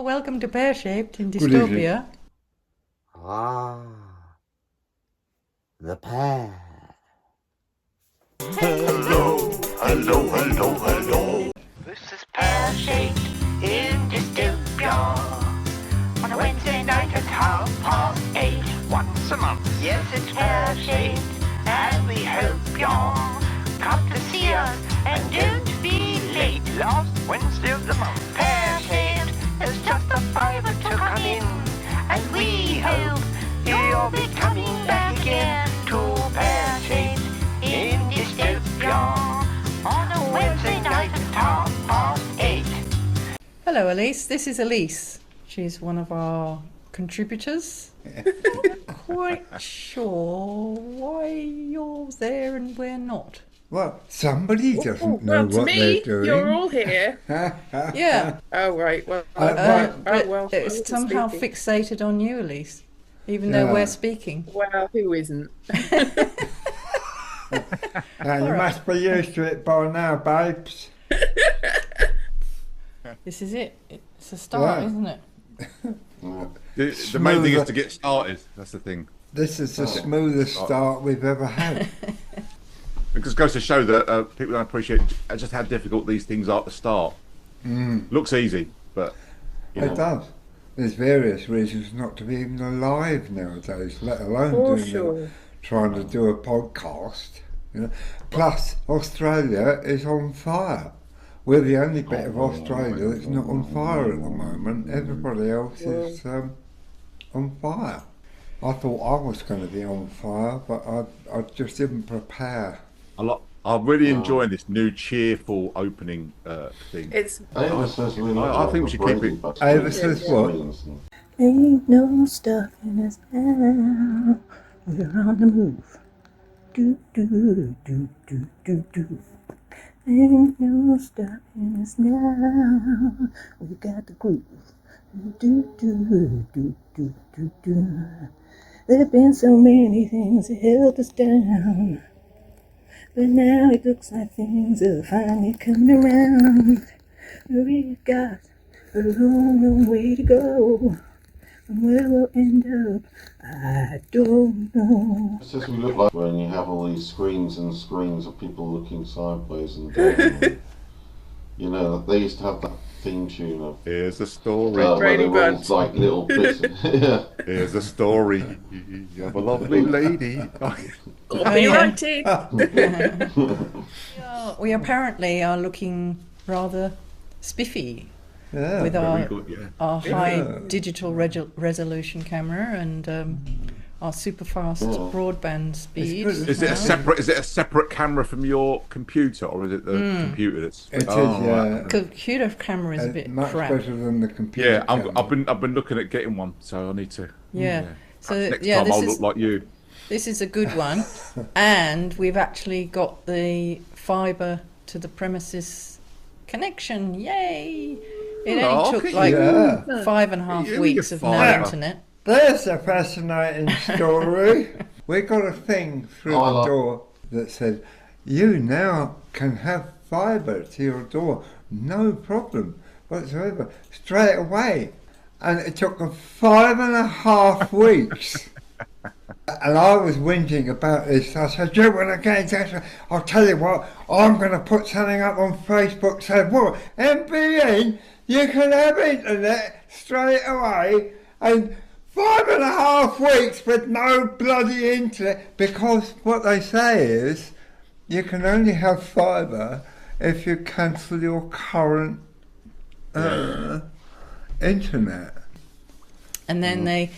welcome to Pear Shaped in Good evening. Dystopia. Ah, the pear. Hello, hello, hello, hello. This is Pear Shaped in Dystopia. On a Wednesday night at 8:30, once a month. Yes, it's Pear Shaped, and we hope you'll come to see us. And don't be late, last Wednesday of the month. Pear Shaped is just a fiver to come in, and we hope you'll be coming back again to Pear Shaped in Dystopia on a Wednesday night at 8:30. Hello, Elise. This is Elise. She's one of our contributors. Not quite sure why you're there and we're not. Well, somebody doesn't know Well, what to me, they're doing. you're all here. Yeah, Oh, right. Well, but well, it's somehow speaking. fixated on you, Elise, even though Yeah. we're speaking. Well, who isn't? Now, you must be used to it by now, babes. This is it. It's a start, Yeah. isn't it? The main thing is to get started. That's the thing. This is the smoothest start we've ever had. It just goes to show that people don't appreciate just how difficult these things are to start. Looks easy, but you know. It does. There's various reasons not to be even alive nowadays, let alone For doing sure. trying to do a podcast. You know. Plus, Australia is on fire. We're the only bit of Australia that's not on fire at the moment. Everybody else is on fire. I thought I was going to be on fire, but I just didn't prepare. I'm really enjoying this new cheerful opening thing. It's Ava says we need I think we should keep it. Ava says what? Ain't no stopping us now. We're on the move. Do do do do do do. Ain't no stopping us now. We got the groove. Do do do do do do. There've been so many things that held us down, but now it looks like things are finally coming around. We've got a long, long way to go. And where we'll end up, I don't know. It says we look like when you have all these screens and screens of people looking sideways and down. You know, they used to have that theme tune of Here's the story. where Brady they were all Bunch. like little bits. Yeah. Here's the story of a lovely lady. copyrighted. We apparently are looking rather spiffy Yeah. with Very good, yeah. our high digital resolution camera and our super fast broadband speed. good, Is it a separate camera from your computer, or is it the computer that's? It is, right. yeah. Computer camera is a bit Much crap. better than the computer. Yeah, camera. I've been looking at getting one, so I need to. Yeah. So Next yeah, time I'll look like you. this is a good one, and we've actually got the fibre to the premises connection. Yay! It Oh, only took okay. like Yeah. 5.5 You weeks get of no fibre. internet. There's a fascinating story. We got a thing through Oh, I the like- door that said, you now can have fibre to your door, no problem whatsoever, straight away. And it took them 5.5 weeks. And I was whinging about this. I said, "You when I get in touch, I'll tell you what, I'm going to put something up on Facebook saying, what, MBN, you can have internet straight away." And 5.5 weeks with no bloody internet, because what they say is you can only have fibre if you cancel your current internet. And then they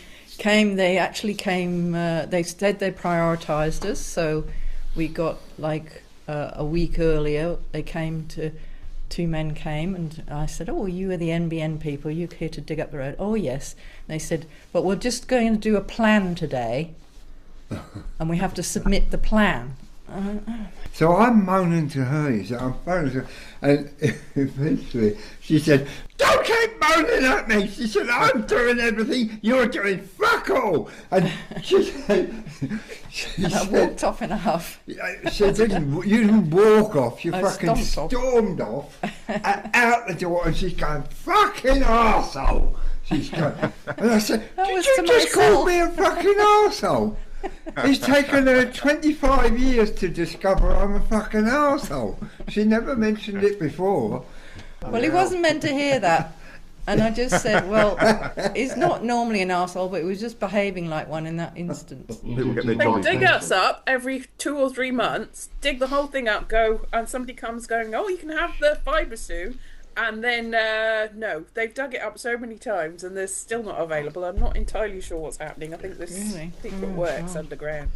actually came, they said they prioritised us, so we got like a week earlier, two men came, and I said, "Oh, you are the NBN people, you're here to dig up the road." "Oh, yes." And they said, "But we're just going to do a plan today, and we have to submit the plan." So I'm moaning to her, you see, I'm phoning her, and eventually she said, "Don't keep moaning at me." She said, "I'm doing everything, you're doing fuck fuck all. And she said, And I walked off in a huff. she didn't, you didn't walk off, you I fucking stomped off. stormed off out the door, and she's going, fucking arsehole. She's going, and I said, That did was you to just call myself. me a fucking arsehole? It's taken her 25 years to discover I'm a fucking arsehole. She never mentioned it before. Well, he wasn't meant to hear that. And I just said, well, he's not normally an arsehole, but he was just behaving like one in that instance. People get their They jolly dig sense. us up every 2 or 3 months, dig the whole thing up, go, and somebody comes going, oh, you can have the fibre soon. And then, no, they've dug it up so many times and they're still not available. I'm not entirely sure what's happening. I think this Really? secret works underground.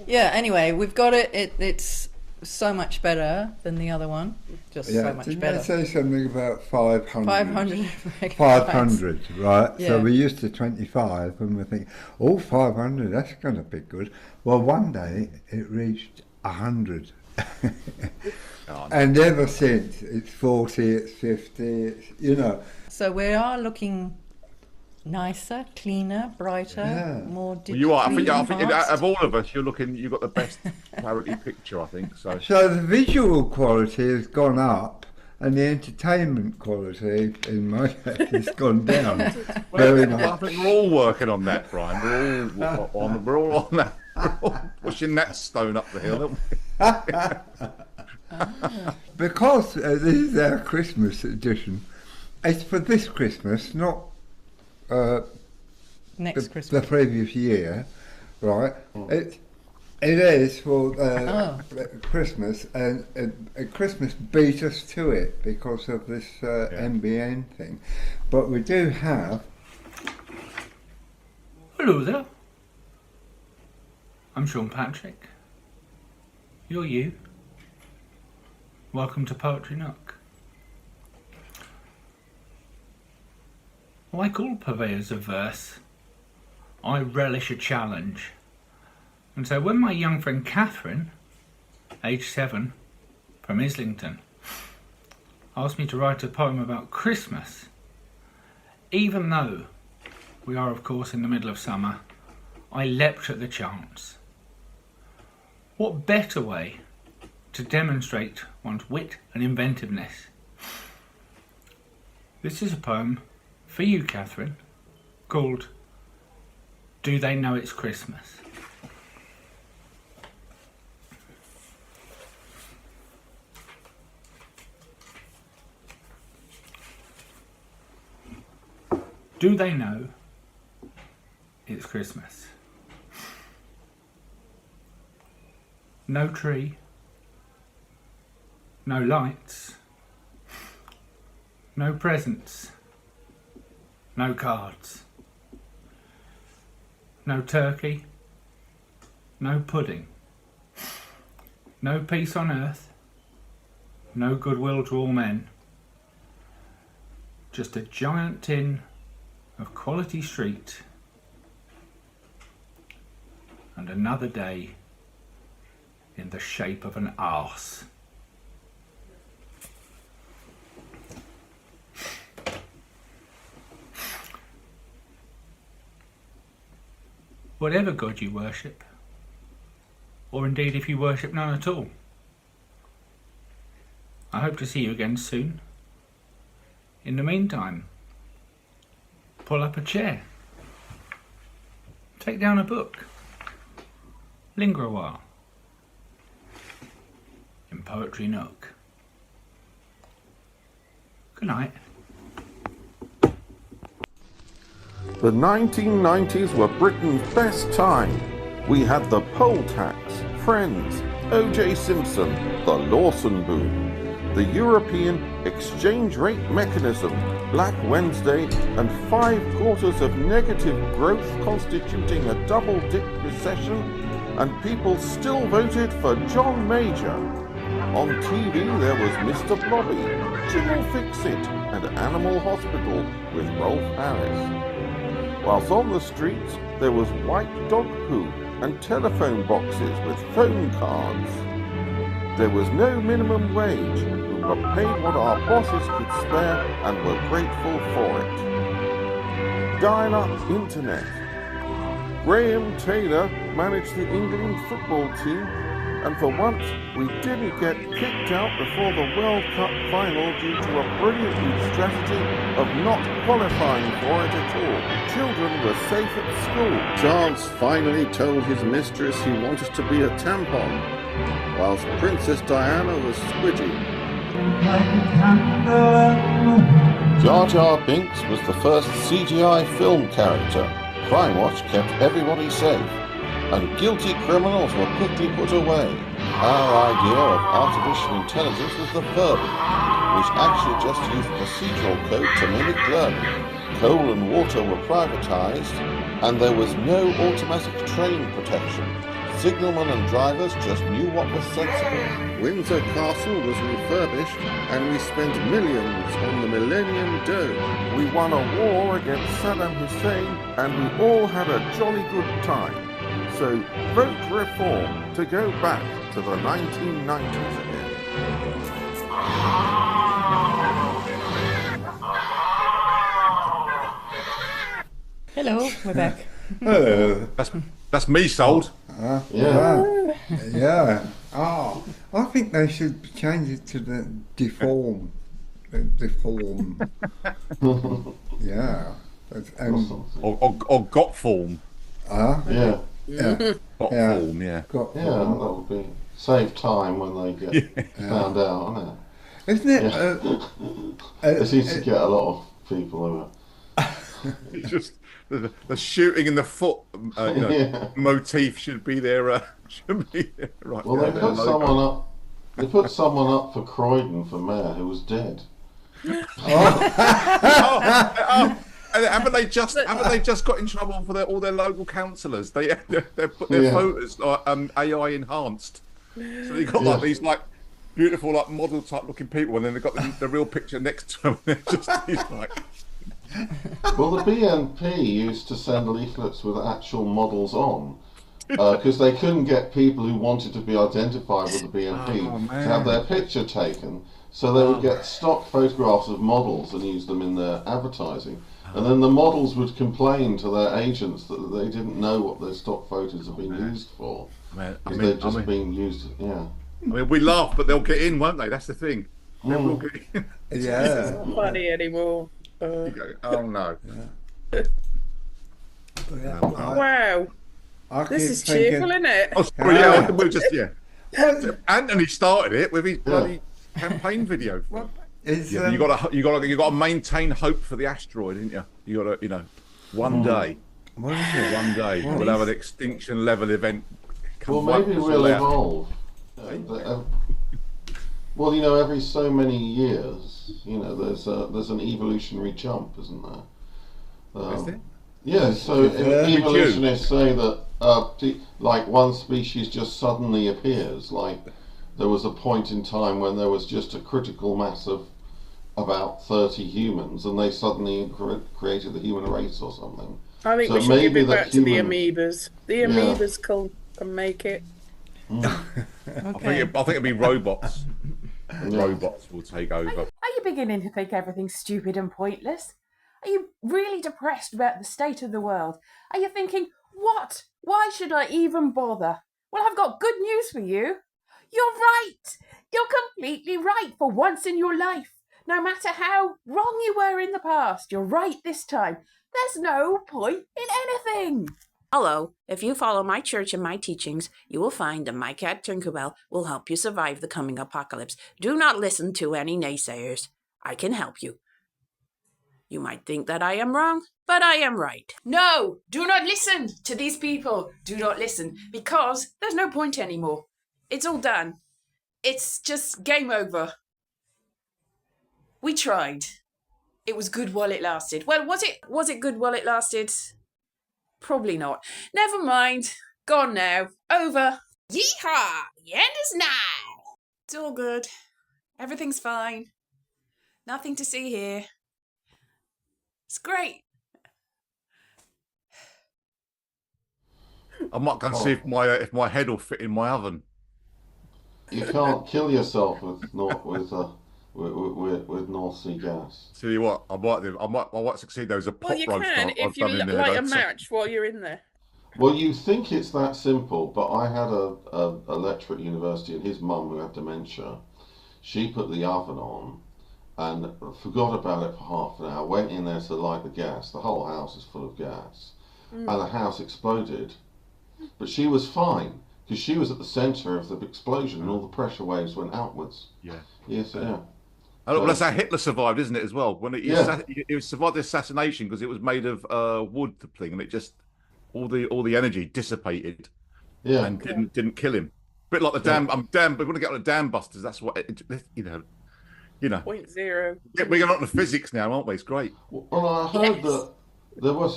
Yeah, anyway, we've got it. It's so much better than the other one. Just Yeah, so much didn't better. I say something about 500? 500. 500, right? Yeah. So we're used to 25, and we think, oh, 500, that's going to be good. Well, one day it reached 100. Oh, no. And ever since, it's 40, it's 50, it's, you know. So we are looking nicer, cleaner, brighter, Yeah. more Well, you are. I think enhanced. out of all of us, you've got the best clarity picture, I think. So So the visual quality has gone up, and the entertainment quality, in my case, has gone down. Very I much. think we're all working on that, Brian. We're all on that. We're all pushing that stone up the hill, aren't we? Because this is our Christmas edition, it's for this Christmas, not Next the Christmas. previous year, right? It is for Christmas, and Christmas beat us to it because of this NBN thing. But we do have. Hello there. I'm Sean Patrick. You're you. Welcome to Poetry Nook. Like all purveyors of verse, I relish a challenge. And so when my young friend Catherine, age 7, from Islington, asked me to write a poem about Christmas, even though we are of course in the middle of summer, I leapt at the chance. What better way to demonstrate one's wit and inventiveness? This is a poem for you, Catherine, called Do They Know It's Christmas? Do they know it's Christmas? No tree, no lights, no presents, no cards, no turkey, no pudding, no peace on earth, no goodwill to all men, just a giant tin of Quality Street and another day in the shape of an arse. Whatever God you worship, or indeed if you worship none at all, I hope to see you again soon. In the meantime, pull up a chair, take down a book, linger a while in Poetry Nook. Good night. The 1990s were Britain's best time. We had the poll tax, Friends, O.J. Simpson, the Lawson boom, the European exchange rate mechanism, Black Wednesday, and 5 quarters of negative growth constituting a double-dip recession, and people still voted for John Major. On TV there was Mr. Blobby, Jim'll Fix It, and Animal Hospital with Rolf Harris. Whilst on the streets there was white dog poo and telephone boxes with phone cards. There was no minimum wage. We were paid what our bosses could spare and were grateful for it. Dial-up internet, Graham Taylor managed the England football team, and for once we didn't get kicked out before the World Cup final due to a brilliant strategy of not qualifying for it at all. Children were safe at school. Charles finally told his mistress he wanted to be a tampon, whilst Princess Diana was squidgy. Jar Jar Binks was the first CGI film character. Crime Watch kept everybody safe, and guilty criminals were quickly put away. Our idea of artificial intelligence was the Furby, which actually just used procedural code to mimic learning. Coal and water were privatised, and there was no automatic train protection. Signalmen and drivers just knew what was sensible. Windsor Castle was refurbished, and we spent millions on the Millennium Dome. We won a war against Saddam Hussein, and we all had a jolly good time. So vote reform to go back to the 1990s again. Hello, we're back. Hello. That's me sold. Yeah. Oh, I think they should change it to the deform. Deform. Yeah. Or got form. Yeah. Got form, yeah. Got Yeah, that would be save time when they get found out, isn't it? Isn't it? It seems to get a lot of people over. Just the shooting in the foot motif should be there. Right. Well, they put someone up. They put someone up for Croydon for mayor who was dead. Haven't they just got in trouble for all their local councillors? They put their photos AI enhanced, so they got like these beautiful model type looking people, and then they got the real picture next to them. And they're just Well, the BNP used to send leaflets with actual models on, because they couldn't get people who wanted to be identified with the BNP to have their picture taken, so they would get stock photographs of models and use them in their advertising. And then the models would complain to their agents that they didn't know what their stock photos had been used for. Because they'd just been used, I mean, we laugh, but they'll get in, won't they? That's the thing. They will get in. It's not funny anymore. Oh no. Wow. This is cheerful, isn't it? Oh, sorry, we'll just, Anthony started it with his bloody campaign video. You got to maintain hope for the asteroid, didn't you? You got to, one day. What is it? One day we'll have an extinction level event. Well, maybe we'll evolve. Well, every so many years, there's an evolutionary jump, isn't there? Is there? Yeah. So evolutionists say that one species just suddenly appears. Like there was a point in time when there was just a critical mass of about 30 humans, and they suddenly created the human race or something. I think we should give it back to the amoebas. The amoebas can make it. Okay. I think it'll be robots. Robots will take over. Are you beginning to think everything's stupid and pointless? Are you really depressed about the state of the world? Are you thinking, what? Why should I even bother? Well, I've got good news for you. You're right. You're completely right for once in your life. No matter how wrong you were in the past, you're right this time. There's no point in anything. Hello, if you follow my church and my teachings, you will find that my cat Tinkerbell will help you survive the coming apocalypse. Do not listen to any naysayers. I can help you. You might think that I am wrong, but I am right. No, do not listen to these people. Do not listen, because there's no point anymore. It's all done. It's just game over. We tried. It was good while it lasted. Well, was it good while it lasted? Probably not. Never mind. Gone now. Over. Yeehaw! The end is nigh. It's all good. Everything's fine. Nothing to see here. It's great. I might go and see if my head will fit in my oven. You can't kill yourself with North Sea gas. Tell you what, I might succeed. There's a pot Well, you roast can I've if you done in there. light a match while you're in there. Well, you think it's that simple, but I had a lecturer at university, and his mum, who had dementia, she put the oven on and forgot about it for half an hour, went in there to light the gas. The whole house is full of gas. And the house exploded. But she was fine, because she was at the centre of the explosion, and all the pressure waves went outwards. Yeah. Yes, yeah. Oh, well, that's how Hitler survived, isn't it, as well? When he survived the assassination because it was made of wood, the thing, and it just all the energy dissipated, and didn't kill him. A bit like the dam. But when we get on the dam busters, that's what you know. 0.0. Yeah, we're on the physics now, aren't we? It's great. Well, I heard that there was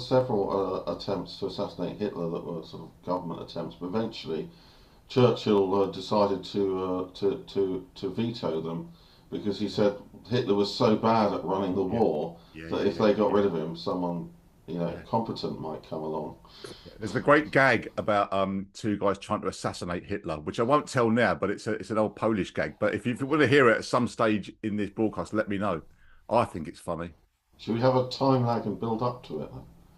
several attempts to assassinate Hitler that were sort of government attempts, but eventually Churchill decided to veto them because he said Hitler was so bad at running the war that if they got rid of him, someone competent might come along. There's the great gag about two guys trying to assassinate Hitler, which I won't tell now, but it's an old Polish gag. But if you want to hear it at some stage in this broadcast, let me know. I think it's funny. Should we have a time lag and build up to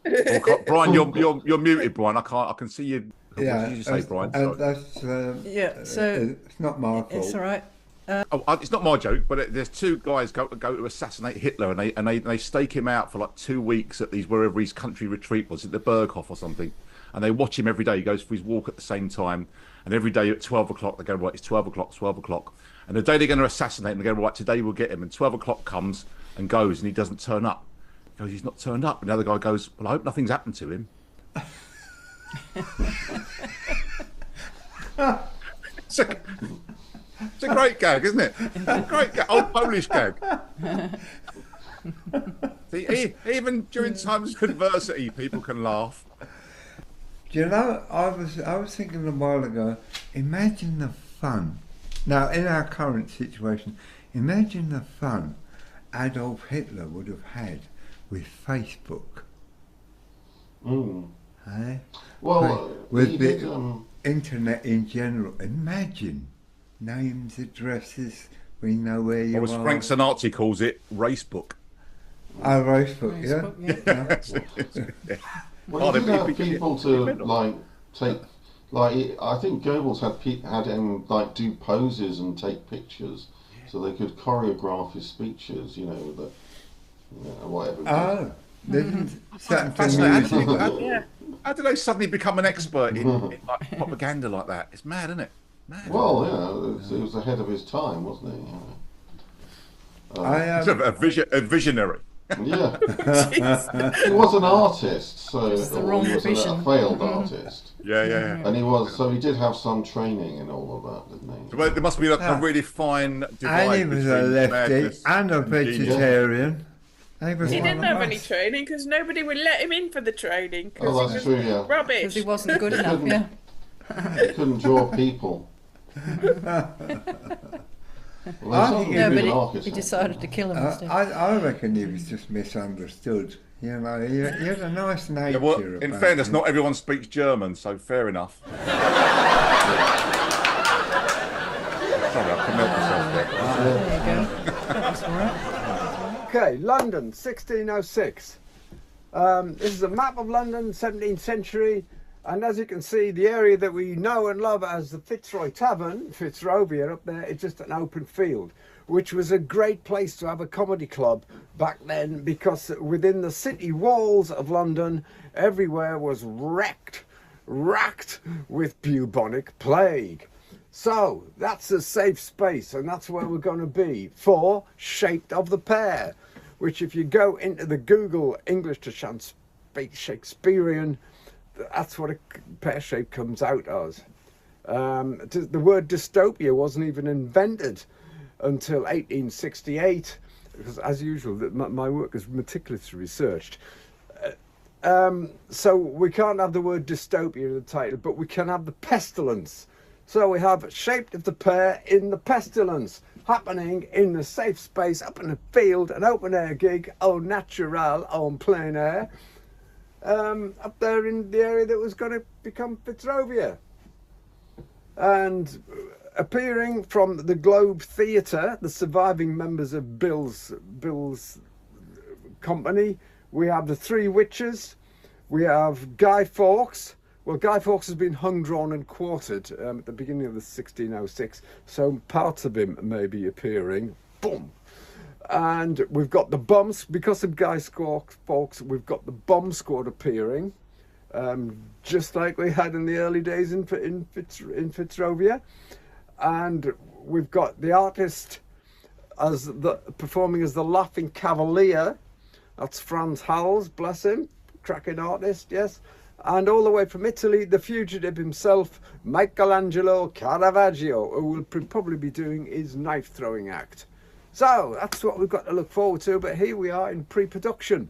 it? Brian, you're muted, Brian. I can see you. Yeah, what did you say, Brian? So it's not my fault. It's all right. It's not my joke, but there's two guys go to assassinate Hitler, and they stake him out for like 2 weeks at wherever his country retreat was, at the Berghof or something, and they watch him every day. He goes for his walk at the same time, and every day at 12 o'clock they go, right, it's 12 o'clock, and the day they're going to assassinate him, they go, right, today we'll get him, and 12 o'clock comes and goes, and he doesn't turn up. He goes, he's not turned up, and the other guy goes, well, I hope nothing's happened to him. It's a great gag, isn't it? Great gag, old Polish gag. See, even during times of adversity, people can laugh. Do you know, I was thinking a while ago, imagine the fun. Now, in our current situation, imagine the fun Adolf Hitler would have had with Facebook. Eh? Well, with the internet in general. Imagine names, addresses, we know where you are. Or as Frank Sinatra calls it, Racebook. Oh, Racebook, yeah. Well, you did have people to take. I think Goebbels had him do poses and take pictures, so they could choreograph his speeches. With the whatever. Oh, fascinating. How do they suddenly become an expert in propaganda like that? It's mad, isn't it? Mad. Well, he was ahead of his time, wasn't he? A visionary. Yeah. He was an artist, so he was a failed artist. Yeah. And he did have some training in all of that, didn't he? Well, there must be a really fine divide. And he was a lefty and a vegetarian. He didn't have any training because nobody would let him in for the training. Oh, that's true, yeah. Rubbish. Because he wasn't good enough, He couldn't draw people. But he decided to kill him instead. I reckon he was just misunderstood. He had a nice nature. In fairness, not everyone speaks German, so fair enough. Sorry, I couldn't help myself there. There you go. That's all right. Okay, London, 1606. This is a map of London, 17th century, and as you can see, the area that we know and love as the Fitzroy Tavern, Fitzrovia up there, is just an open field, which was a great place to have a comedy club back then, because within the city walls of London, everywhere was racked with bubonic plague. So that's a safe space, and that's where we're going to be for Shaped of the Pear, which if you go into the Google English to Shakespearean, that's what a pear shape comes out as. The word dystopia wasn't even invented until 1868, because as usual, my work is meticulously researched. So we can't have the word dystopia in the title, but we can have the pestilence. So we have Shaped of the Pear in the pestilence, happening in the safe space, up in the field, an open air gig, au naturel, en plein air, up there in the area that was going to become Fitzrovia. And appearing from the Globe Theatre, the surviving members of Bill's company, we have the Three Witches, We have Guy Fawkes. Well, Guy Fawkes has been hung, drawn and quartered at the beginning of the 1606, so parts of him may be appearing. Boom! And we've got the bombs, because of Guy Fawkes, we've got the bomb squad appearing, just like we had in the early days in Fitzrovia. And we've got the artist performing as the Laughing Cavalier. That's Franz Hals, bless him, cracking artist, yes. And all the way from Italy, the fugitive himself, Michelangelo Caravaggio, who will probably be doing his knife throwing act. So that's what we've got to look forward to, but here we are in pre-production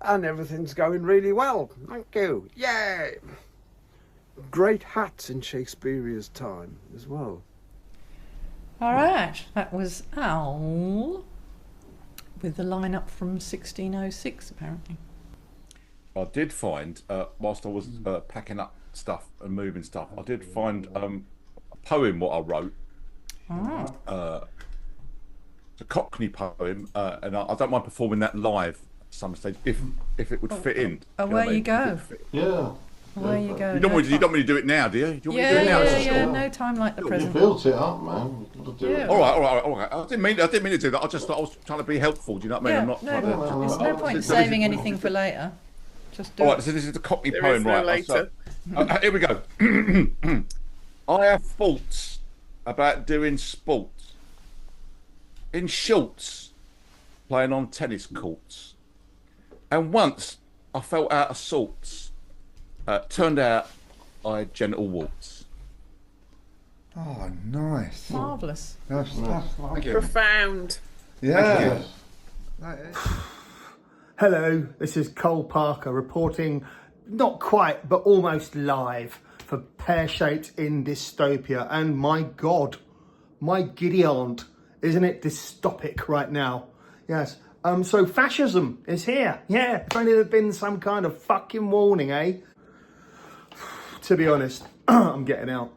and everything's going really well. Thank you. Yay! Great hats in Shakespeare's time as well. All right, that was Al with the lineup from 1606 apparently. I did find, whilst I was packing up stuff and moving stuff, I did find a poem what I wrote. It's a Cockney poem, and I don't mind performing that live at some stage if it would fit in. Away you go. Yeah. Away you go. You don't want me to do it now, do you? Do you want me to do it now? Yeah, no time like the present. You built it up, man. You've got to do it. All right. I didn't mean to do that. I just thought I was trying to be helpful. Do you know what I mean? Yeah, there's no point in saving anything for later. Just do all it. right, so this is the Cockney There poem, is no right? later. Here we go. I have faults about doing sports in shorts, playing on tennis courts, and once I felt out of sorts. Turned out I had genital warts. Oh, nice. Marvellous. That's like Profound. yeah. Hello, this is Cole Parker reporting, not quite, but almost live for Pear Shaped in Dystopia. And my God, my giddy aunt, isn't it dystopic right now? Yes. So fascism is here. Yeah, if only there'd been some kind of fucking warning, eh? To be honest, I'm getting out.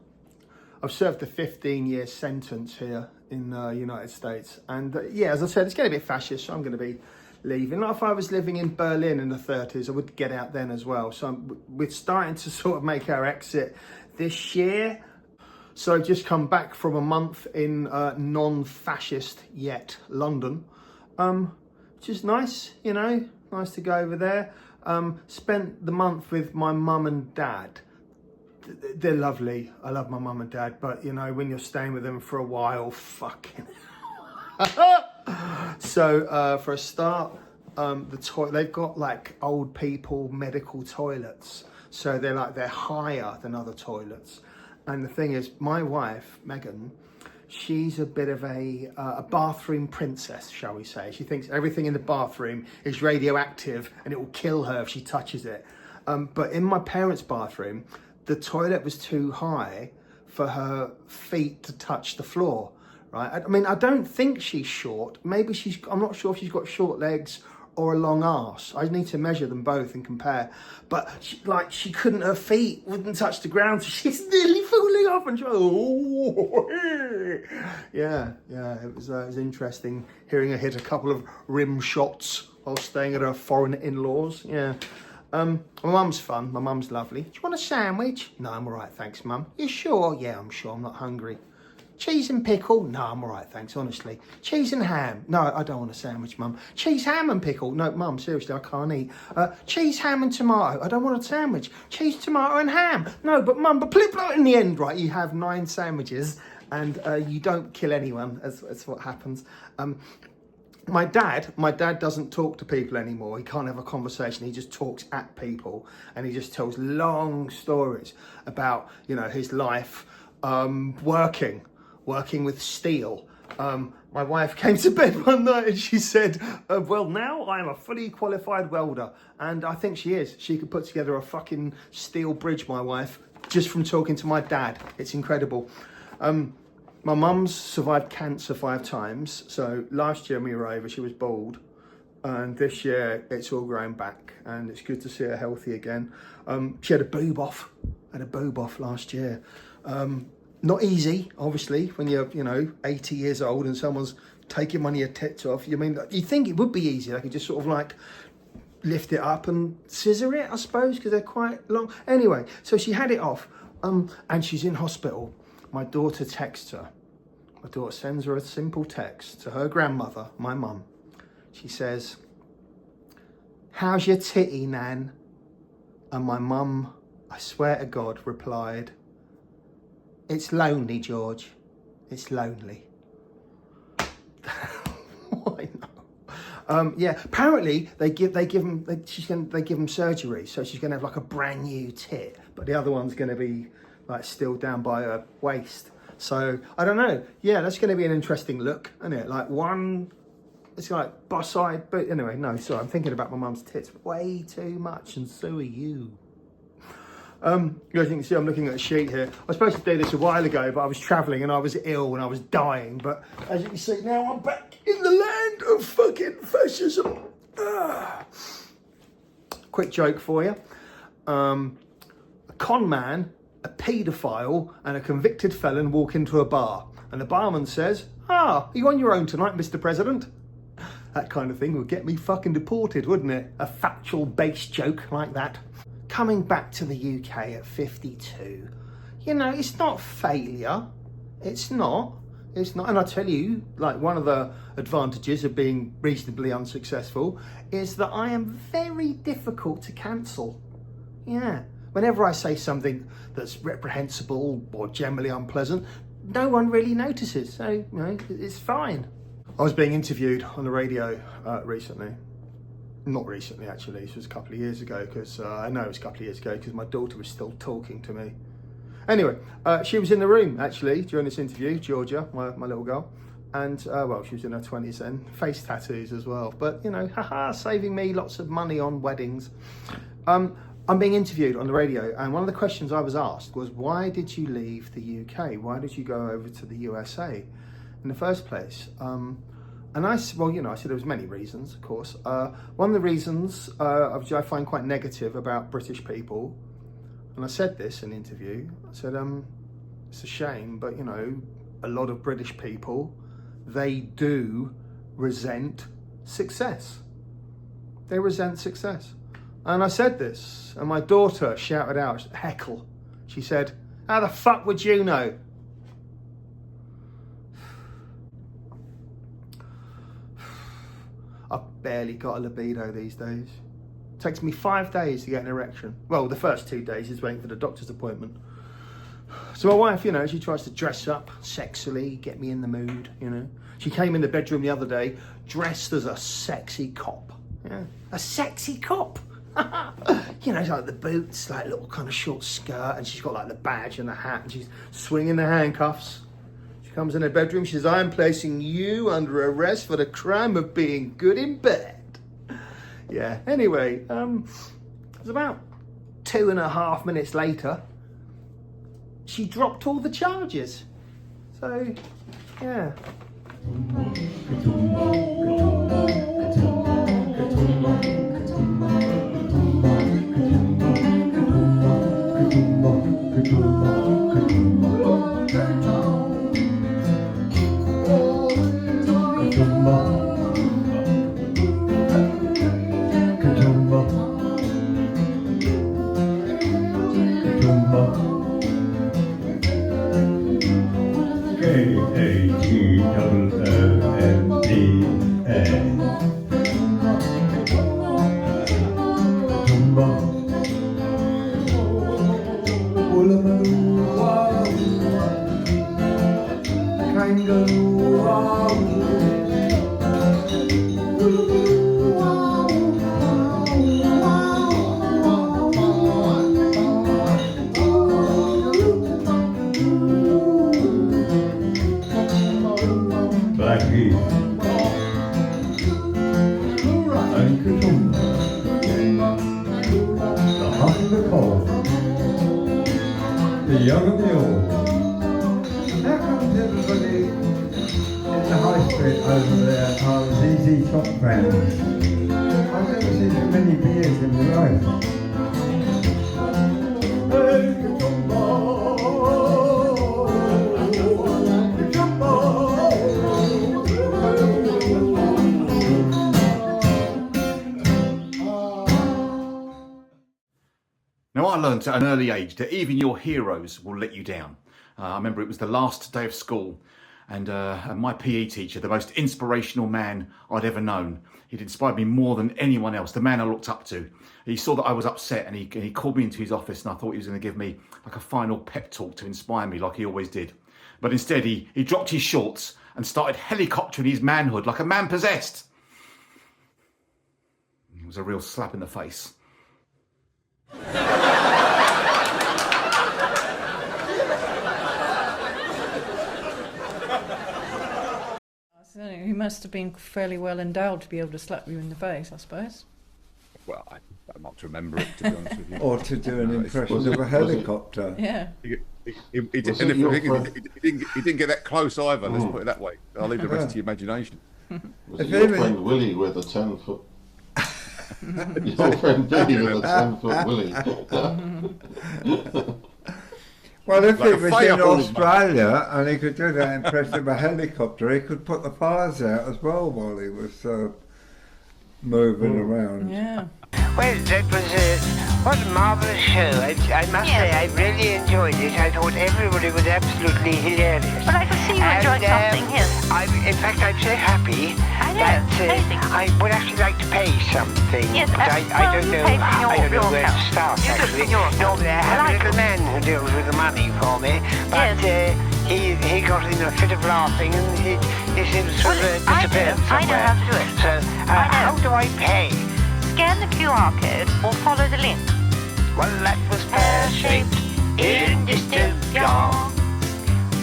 I've served a 15-year sentence here in the United States. And yeah, as I said, it's getting a bit fascist, so I'm going to be leaving. Like if I was living in Berlin in the 30s, I would get out then as well. So we're starting to sort of make our exit this year. So I've just come back from a month in non-fascist yet London, which is nice, you know, nice to go over there. Spent the month with my mum and dad. They're lovely. I love my mum and dad, but you know, when you're staying with them for a while, fucking So for a start, they've got like old people medical toilets, so they're higher than other toilets. And the thing is, my wife Megan, she's a bit of a bathroom princess, shall we say. She thinks everything in the bathroom is radioactive and it will kill her if she touches it. But in my parents' bathroom, the toilet was too high for her feet to touch the floor, right? I mean, I don't think she's short. Maybe I'm not sure if she's got short legs or a long arse. I need to measure them both and compare. But she couldn't, her feet wouldn't touch the ground, so she's nearly falling off and yeah, it was interesting hearing her hit a couple of rim shots while staying at her foreign in-laws, yeah. My mum's fun. My mum's lovely. Do you want a sandwich? No, I'm all right, thanks, Mum. You sure? Yeah, I'm sure. I'm not hungry. Cheese and pickle? No, I'm all right, thanks, honestly. Cheese and ham? No, I don't want a sandwich, Mum. Cheese, ham and pickle? No, Mum, seriously, I can't eat. Cheese, ham and tomato? I don't want a sandwich. Cheese, tomato and ham? No, but Mum, but in the end, right, you have 9 sandwiches and you don't kill anyone. That's what happens. My dad doesn't talk to people anymore. He can't have a conversation. He just talks at people, and he just tells long stories about, you know, his life working with steel. My wife came to bed one night and she said, well, now I'm a fully qualified welder. And I think she is. She could put together a fucking steel bridge, my wife, just from talking to my dad. It's incredible. My mum's survived cancer 5 times. So last year when we were over, she was bald. And this year it's all grown back and it's good to see her healthy again. She had a boob off last year. Not easy, obviously, when you're, 80 years old and someone's taking one of your tits off. You think it would be easy. They could just sort of like lift it up and scissor it, I suppose, because they're quite long. Anyway, so she had it off, and she's in hospital. My daughter texts her. My daughter sends her a simple text to her grandmother, my mum. She says, "How's your titty, Nan?" And my mum, I swear to God, replied, "It's lonely, George. It's lonely." Why not? Yeah, apparently they give him surgery, so she's gonna have like a brand new tit, but the other one's gonna be like still down by her waist. So I don't know. Yeah, that's gonna be an interesting look, isn't it? Like one, it's like boss side, but anyway, no, sorry, I'm thinking about my mum's tits way too much, and so are you. You guys can see I'm looking at a sheet here. I was supposed to do this a while ago, but I was travelling and I was ill and I was dying. But as you can see now, I'm back in the land of fucking fascism. Quick joke for you. A con man, a paedophile and a convicted felon walk into a bar. And the barman says, "Ah, are you on your own tonight, Mr. President?" That kind of thing would get me fucking deported, wouldn't it? A factual based joke like that. Coming back to the UK at 52, you know, it's not failure. It's not. And I tell you, like, one of the advantages of being reasonably unsuccessful is that I am very difficult to cancel. Yeah. Whenever I say something that's reprehensible or generally unpleasant, no one really notices. So, you know, it's fine. I was being interviewed on the radio recently. Not recently, actually. This was a couple of years ago, because I know it was a couple of years ago because my daughter was still talking to me. Anyway, she was in the room, actually, during this interview, Georgia, my little girl. And, well, she was in her 20s then. Face tattoos as well. But, you know, haha, saving me lots of money on weddings. I'm being interviewed on the radio, and one of the questions I was asked was, why did you leave the UK? Why did you go over to the USA in the first place? And I said there was many reasons, of course. One of the reasons which I find quite negative about British people, and I said this in an interview, I said, it's a shame, but, you know, a lot of British people, they do resent success. They resent success. And I said this, and my daughter shouted out, heckle. She said, "How the fuck would you know?" I've barely got a libido these days. It takes me 5 days to get an erection. Well, the first 2 days is waiting for the doctor's appointment. So my wife, you know, she tries to dress up sexily, get me in the mood, you know. She came in the bedroom the other day dressed as a sexy cop. Yeah, a sexy cop. You know, it's like the boots, like a little kind of short skirt, and she's got like the badge and the hat, and she's swinging the handcuffs. Comes in her bedroom, she says, "I am placing you under arrest for the crime of being good in bed." Yeah, anyway, it was about 2.5 minutes later, she dropped all the charges. So, yeah. The young and the old. How comes everybody in the high street over there are ZZ Top fans? I've never seen so many beers in my life. Now, I learned at an early age that even your heroes will let you down. I remember it was the last day of school, and my PE teacher, the most inspirational man I'd ever known, he'd inspired me more than anyone else, the man I looked up to. He saw that I was upset, and he called me into his office, and I thought he was going to give me like a final pep talk to inspire me like he always did. But instead, he dropped his shorts and started helicoptering his manhood like a man possessed. It was a real slap in the face. He must have been fairly well endowed to be able to slap you in the face, I suppose. Well, I'm not to remember it, to be honest with you. Or to do an impression of a helicopter. Yeah. He didn't get that close either, let's put it that way. I'll leave the rest to your imagination. Was it your friend Willie with a 10-foot... your friend Billy with a 10-foot Willie. Well, if Like it a was fire in hall, Australia and he could do that impression of a helicopter, he could put the fires out as well while he was moving around. Yeah. Well, that was what a marvellous show. I must say, I really enjoyed it. I thought everybody was absolutely hilarious. Well, I can see you enjoyed something, yes. In fact, I'm so happy that I would actually like to pay something. Yes, but I don't know where to start, actually. Normally I have a little man who deals with the money for me, but he got in a fit of laughing and he seems to have disappeared somewhere. I know how to do it. So, how do I pay? Scan the QR code or follow the link. Well, that was pear-shaped in Dystopia.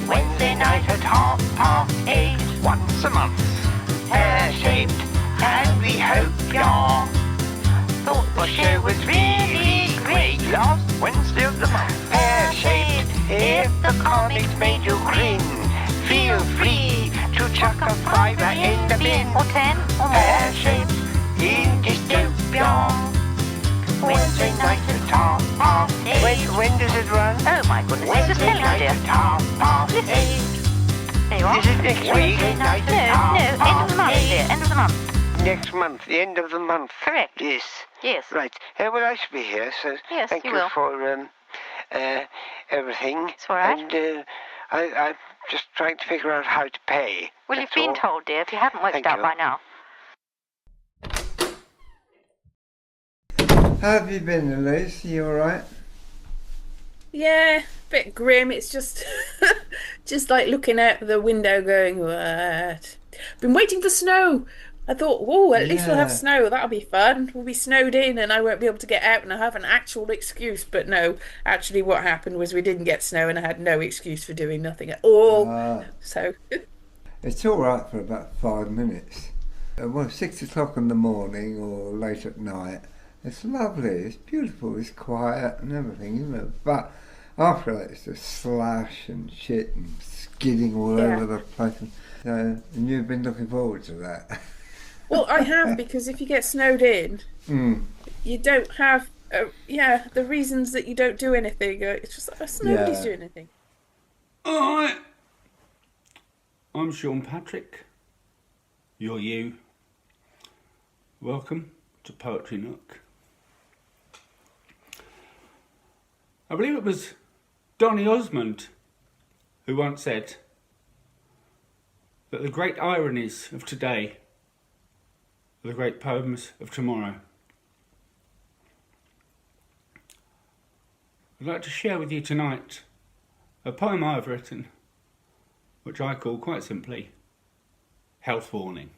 Wednesday night at 8:30, once a month. Pear-shaped, and we hope y'all thought the show was really great. Last Wednesday of the month. Pear-shaped, if the comics made you grin, feel free to chuck a fiver in the bin. Or 10 or more. Pear-shaped in Dystopia. Wednesday night at 8:30. When does it run? Oh my goodness, this is telling you, dear. There you are. Is it next week? No, end of the month, dear, end of the month. Next month, the end of the month. Correct. Yes. Yes. Right. Well, I shall be here, so yes, thank you will. for everything. It's all right. And I'm just trying to figure out how to pay. Well, you've been told, dear, if you haven't worked it out by now. How have you been, Elise? You alright? Yeah, a bit grim. It's just, just like looking out the window going, what? Been waiting for snow. I thought, oh, at least we'll have snow. That'll be fun. We'll be snowed in and I won't be able to get out and I have an actual excuse. But no, actually what happened was we didn't get snow and I had no excuse for doing nothing at all. So it's alright for about 5 minutes. Well, 6 o'clock in the morning or late at night. It's lovely, it's beautiful, it's quiet and everything, isn't it? But after that, it's just slash and shit and skidding all over the place. And you've been looking forward to that. Well, I have, because if you get snowed in, you don't have, the reasons that you don't do anything. It's just like, nobody's doing anything. All right. I'm Sean Patrick. You're you. Welcome to Poetry Nook. I believe it was Donny Osmond who once said that the great ironies of today are the great poems of tomorrow. I'd like to share with you tonight a poem I've written, which I call quite simply Health Warning.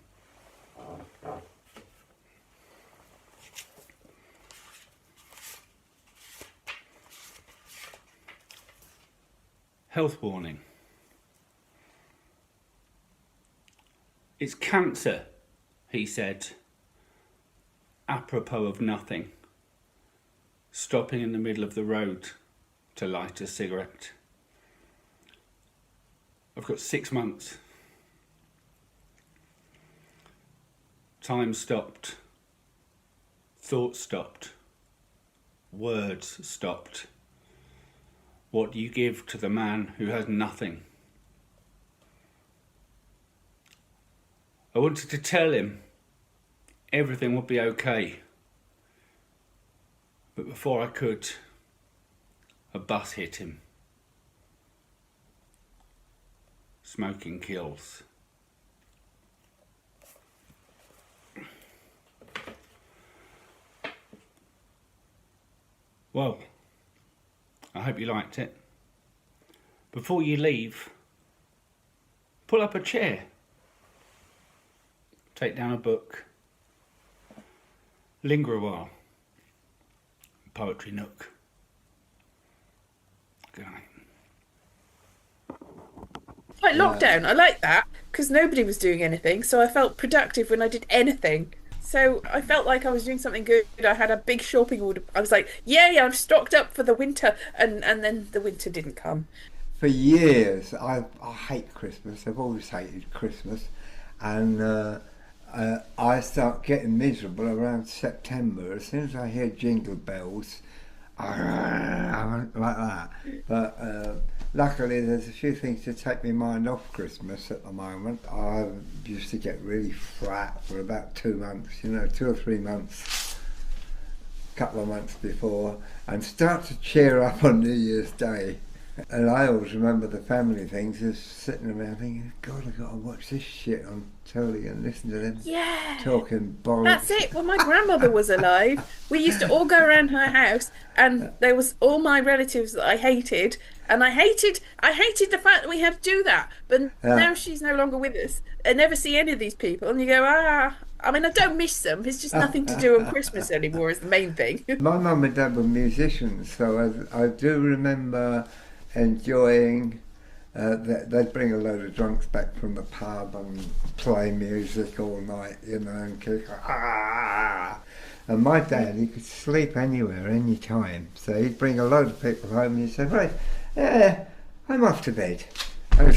Health warning. It's cancer, he said, apropos of nothing, stopping in the middle of the road to light a cigarette. I've got 6 months. Time stopped. Thought stopped. Words stopped. What do you give to the man who has nothing? I wanted to tell him everything would be okay. But before I could, A bus hit him. Smoking kills. Well, I hope you liked it. Before you leave, pull up a chair. Take down a book. Linger a while. Poetry Nook. Good night. Like lockdown, I like that because nobody was doing anything, so I felt productive when I did anything. So I felt like I was doing something good. I had a big shopping order. I was like, yay, I'm stocked up for the winter. And then the winter didn't come. For years, I hate Christmas. I've always hated Christmas. And I start getting miserable around September. As soon as I hear jingle bells, like that. But luckily there's a few things to take my mind off Christmas at the moment. I used to get really flat for about 2 months, 2 or 3 months, a couple of months before, and start to cheer up on New Year's Day. And I always remember the family things, just sitting around thinking, God, I've got to watch this shit on telly and listen to them talking bollocks. That's it. When my grandmother was alive, we used to all go around her house, and there was all my relatives that I hated, and I hated the fact that we had to do that. But now she's no longer with us. I never see any of these people, and you go, I mean, I don't miss them. It's just nothing to do on Christmas anymore is the main thing. My mum and dad were musicians, so I do remember enjoying they'd bring a load of drunks back from the pub and play music all night, and kick, and my dad, he could sleep anywhere, any time, so he'd bring a load of people home and he'd say, right, I'm off to bed. And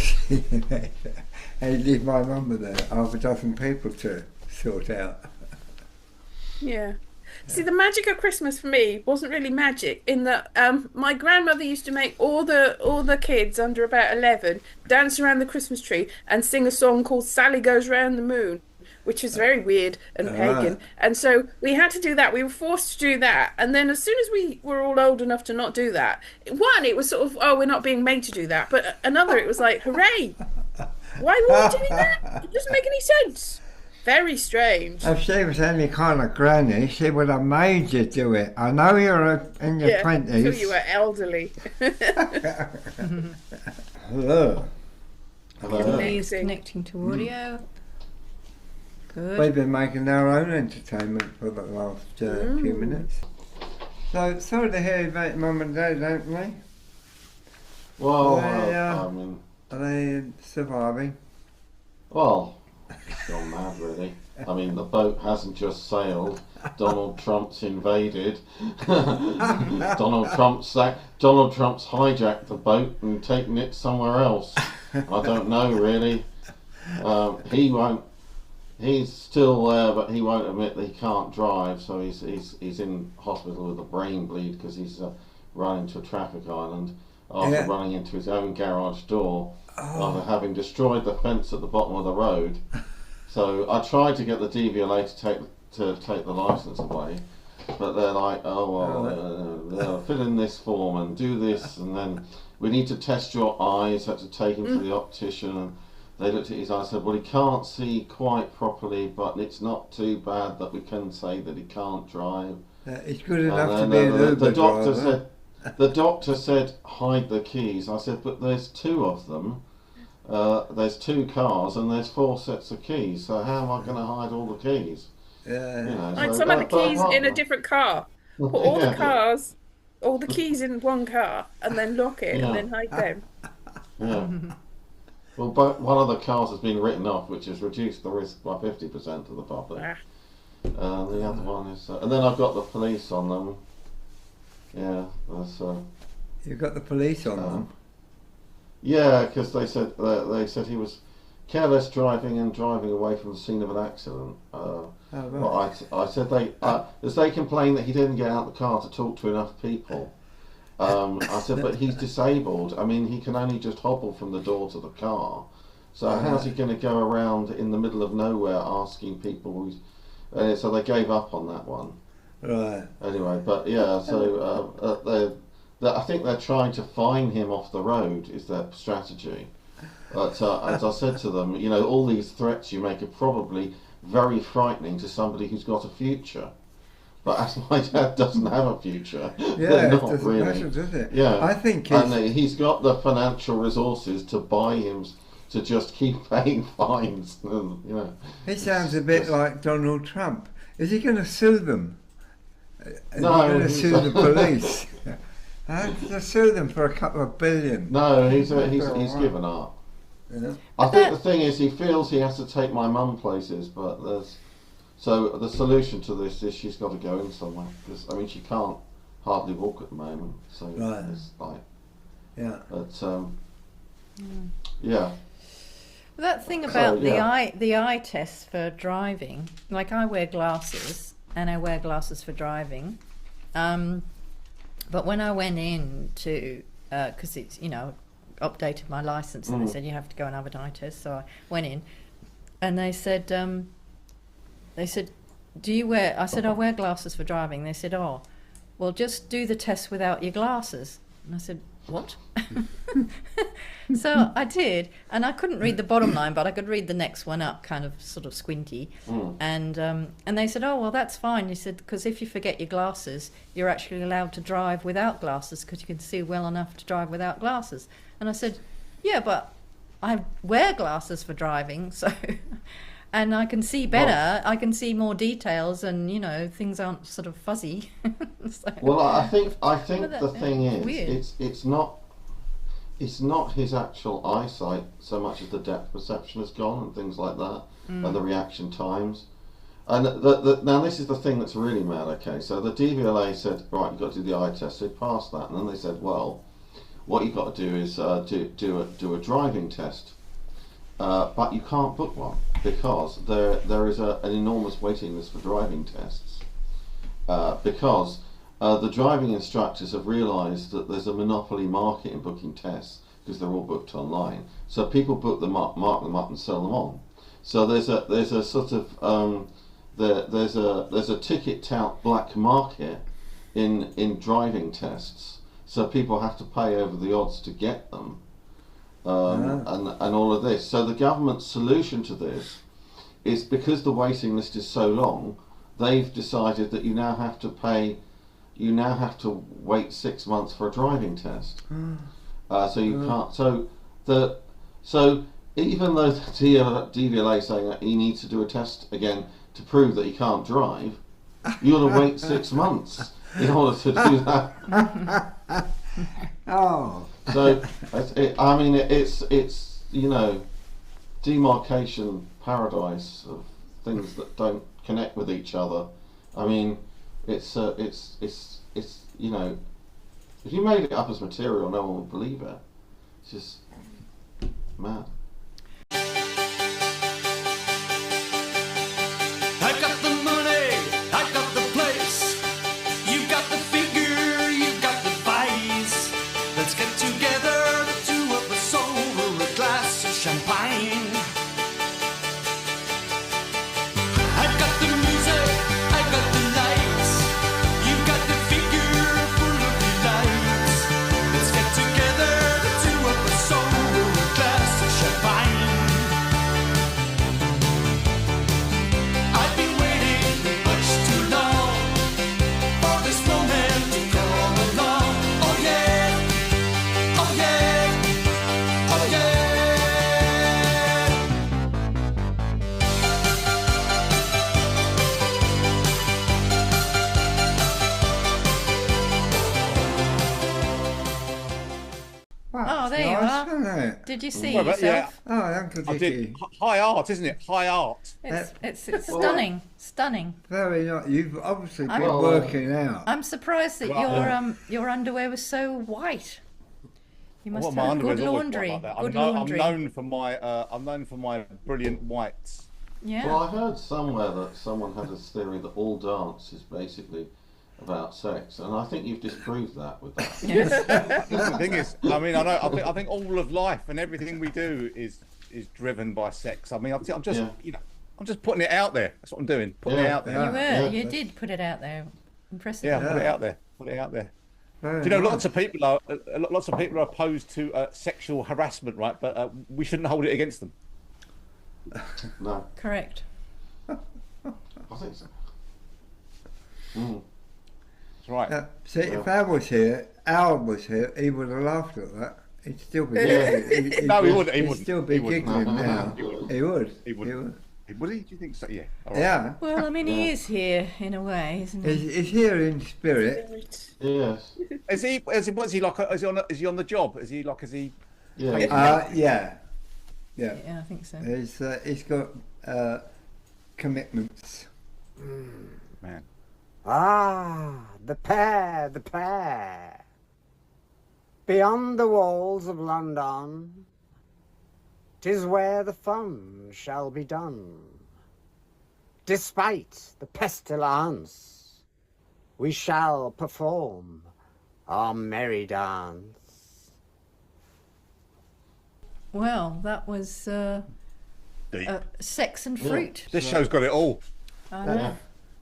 he'd leave my mum with half a dozen people to sort out. Yeah. See, the magic of Christmas for me wasn't really magic in that my grandmother used to make all the kids under about 11 dance around the Christmas tree and sing a song called Sally Goes Round the Moon, which is very weird and pagan. And so we had to do that. We were forced to do that. And then as soon as we were all old enough to not do that, one, it was sort of, we're not being made to do that. But another, it was like, hooray! Why were we doing that? It doesn't make any sense. Very strange. If she was any kind of granny, she would have made you do it. I know you're in your 20s. Until you were elderly. Hello. He's connecting to audio. Good. We've been making our own entertainment for the last few minutes. So, sorry to hear about your mum and dad, don't we? Well, I mean... Are they surviving? Well... It's gone mad, really. I mean, the boat hasn't just sailed. Donald Trump's invaded. Donald Trump's hijacked the boat and taken it somewhere else. I don't know, really. He's still there, but he won't admit that he can't drive. So he's in hospital with a brain bleed because he's run into a traffic island after running into his own garage door. After having destroyed the fence at the bottom of the road. So I tried to get the DVLA to take the licence away, but they're like, fill in this form and do this, and then we need to test your eyes. Had to take him to the optician, and they looked at his eyes and said, well, he can't see quite properly, but it's not too bad that we can say that he can't drive. It's good enough to be an Uber driver. The doctor said, hide the keys. I said, but there's 2 of them. There's 2 cars and there's 4 sets of keys. So how am I going to hide all the keys? Hide some of the keys in a different car. Put all the cars, all the keys in one car, and then lock it and then hide them. Yeah. Well, but one of the cars has been written off, which has reduced the risk by 50% of the public. The other one is, and then I've got the police on them. Yeah, that's. You've got the police on them. Yeah, because they said he was careless driving and driving away from the scene of an accident. Right. I said as they complained that he didn't get out of the car to talk to enough people. I said, but he's disabled. I mean, he can only just hobble from the door to the car. So how's he going to go around in the middle of nowhere asking people? So they gave up on that one. Right. Anyway, but yeah, so I think they're trying to fine him off the road is their strategy. But as I said to them, you know, all these threats you make are probably very frightening to somebody who's got a future. But as my dad doesn't have a future, they're not it doesn't really. matter, does it? Yeah, I think he's got the financial resources to buy him to just keep paying fines. You know, he sounds a bit like Donald Trump. Is he going to sue them? Is No, he going to he's- sue the police? To sue them for a couple of billion. No, he's All right. given up. Yeah. I think the thing is, he feels he has to take my mum places, but so the solution to this is she's got to go in somewhere, because I mean she can't hardly walk at the moment, so Right. it's like, Yeah. but yeah. That thing about yeah. the eye test for driving, like I wear glasses and I wear glasses for driving, but when I went in to, because it's, you know, updated my license and they said you have to go and have an eye test, so I went in and they said, do you wear, I said I wear glasses for driving. They said, oh, well just do the test without your glasses. And I said, what? So I did, and I couldn't read the bottom line, but I could read the next one up, kind of sort of squinty. And they said, oh well, that's fine. He said, because if you forget your glasses, you're actually allowed to drive without glasses because you can see well enough to drive without glasses. And I said, yeah, but I wear glasses for driving, so and I can see better. I can see more details, and you know things aren't sort of fuzzy. So, Well, I think But the thing is, weird. it's not his actual eyesight so much as the depth perception has gone and things like that, and the reaction times. And now this is the thing that's really mad. Okay, so the DVLA said, right, you've got to do the eye test. So he passed that, and then they said, well, what you've got to do is do a driving test, but you can't book one because there is an enormous waiting list for driving tests, because the driving instructors have realised that there's a monopoly market in booking tests because they're all booked online. So people book them up, mark them up, and sell them on. So there's a sort of there's a ticket tout black market in driving tests. So people have to pay over the odds to get them, and all of this. So the government's solution to this is, because the waiting list is so long, they've decided that you now have to pay. You now have to wait 6 months for a driving test. So you can't. So even though the DVLA is saying that he needs to do a test again to prove that he can't drive, you got to wait 6 months in order to do that. Oh. So I mean, it's you know, demarcation paradise of things that don't connect with each other. I mean, it's you know, if you made it up as material, no one would believe it. It's just mad. I got the money, I got the place. You got the figure, you got the vice. Let's get together, the two of us over a glass of champagne. I got the music, I got the lights. You got the figure full of delights. Let's get together, the two of us over a glass of champagne. I've been waiting much too long for this moment to come along. Oh yeah, oh yeah, oh yeah. Oh, there you nice, are. isn't it? Did you see Well, but yeah, yourself? Oh, Uncle I Dickie. did. High art, isn't it? High art. It's stunning, stunning. Very nice. You've obviously been I'm- working out. I'm surprised that your underwear was so white. You must Well, my have underwear's good always laundry. like that. Good I'm laundry. known for my brilliant whites. Yeah. Well, I heard somewhere that someone had this theory that all dance is basically about sex, and I think you've disproved that with that. The thing is, I mean, I think all of life and everything we do is driven by sex. I mean, I'm just you know, I'm just putting it out there. That's what I'm doing. Putting it out there. You did put it out there. Impressive. Yeah, put it out there. Put it out there. Do you know lots of people are opposed to sexual harassment, right? But we shouldn't hold it against them. No. Correct. I think so. Mm. That's right. See, if Al was here, he would have laughed at that. He'd still be. No, he wouldn't. He'd still be giggling now. He would. He would. Would he? Do you think so? Yeah. All Yeah. right. Well, I mean, he is here in a way, isn't he? He's here in spirit. Yes. Is he? What's he like? Is he on the job? Is he like? Is he? Yeah. Yeah, I think so. He's got commitments. Man. The pair. Beyond the walls of London, 'tis where the fun shall be done. Despite the pestilence, we shall perform our merry dance. Well, that was Sex and Fruit. This show's got it all. I know.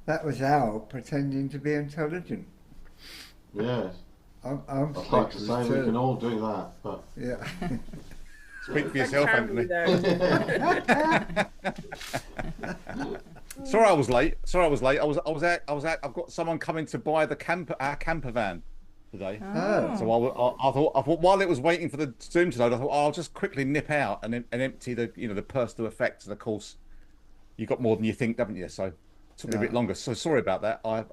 That was Al pretending to be intelligent. Yes. I'm I'd like to say we can all do that, but yeah. Speak for yourself, Anthony. Sorry, I was late. I was out. I've got someone coming to buy our camper van today. Oh. So I thought while it was waiting for the Zoom to load, I thought I'll just quickly nip out and empty the the personal effects. And of course, you got more than you think, haven't you? So it took me a bit longer. So sorry about that. I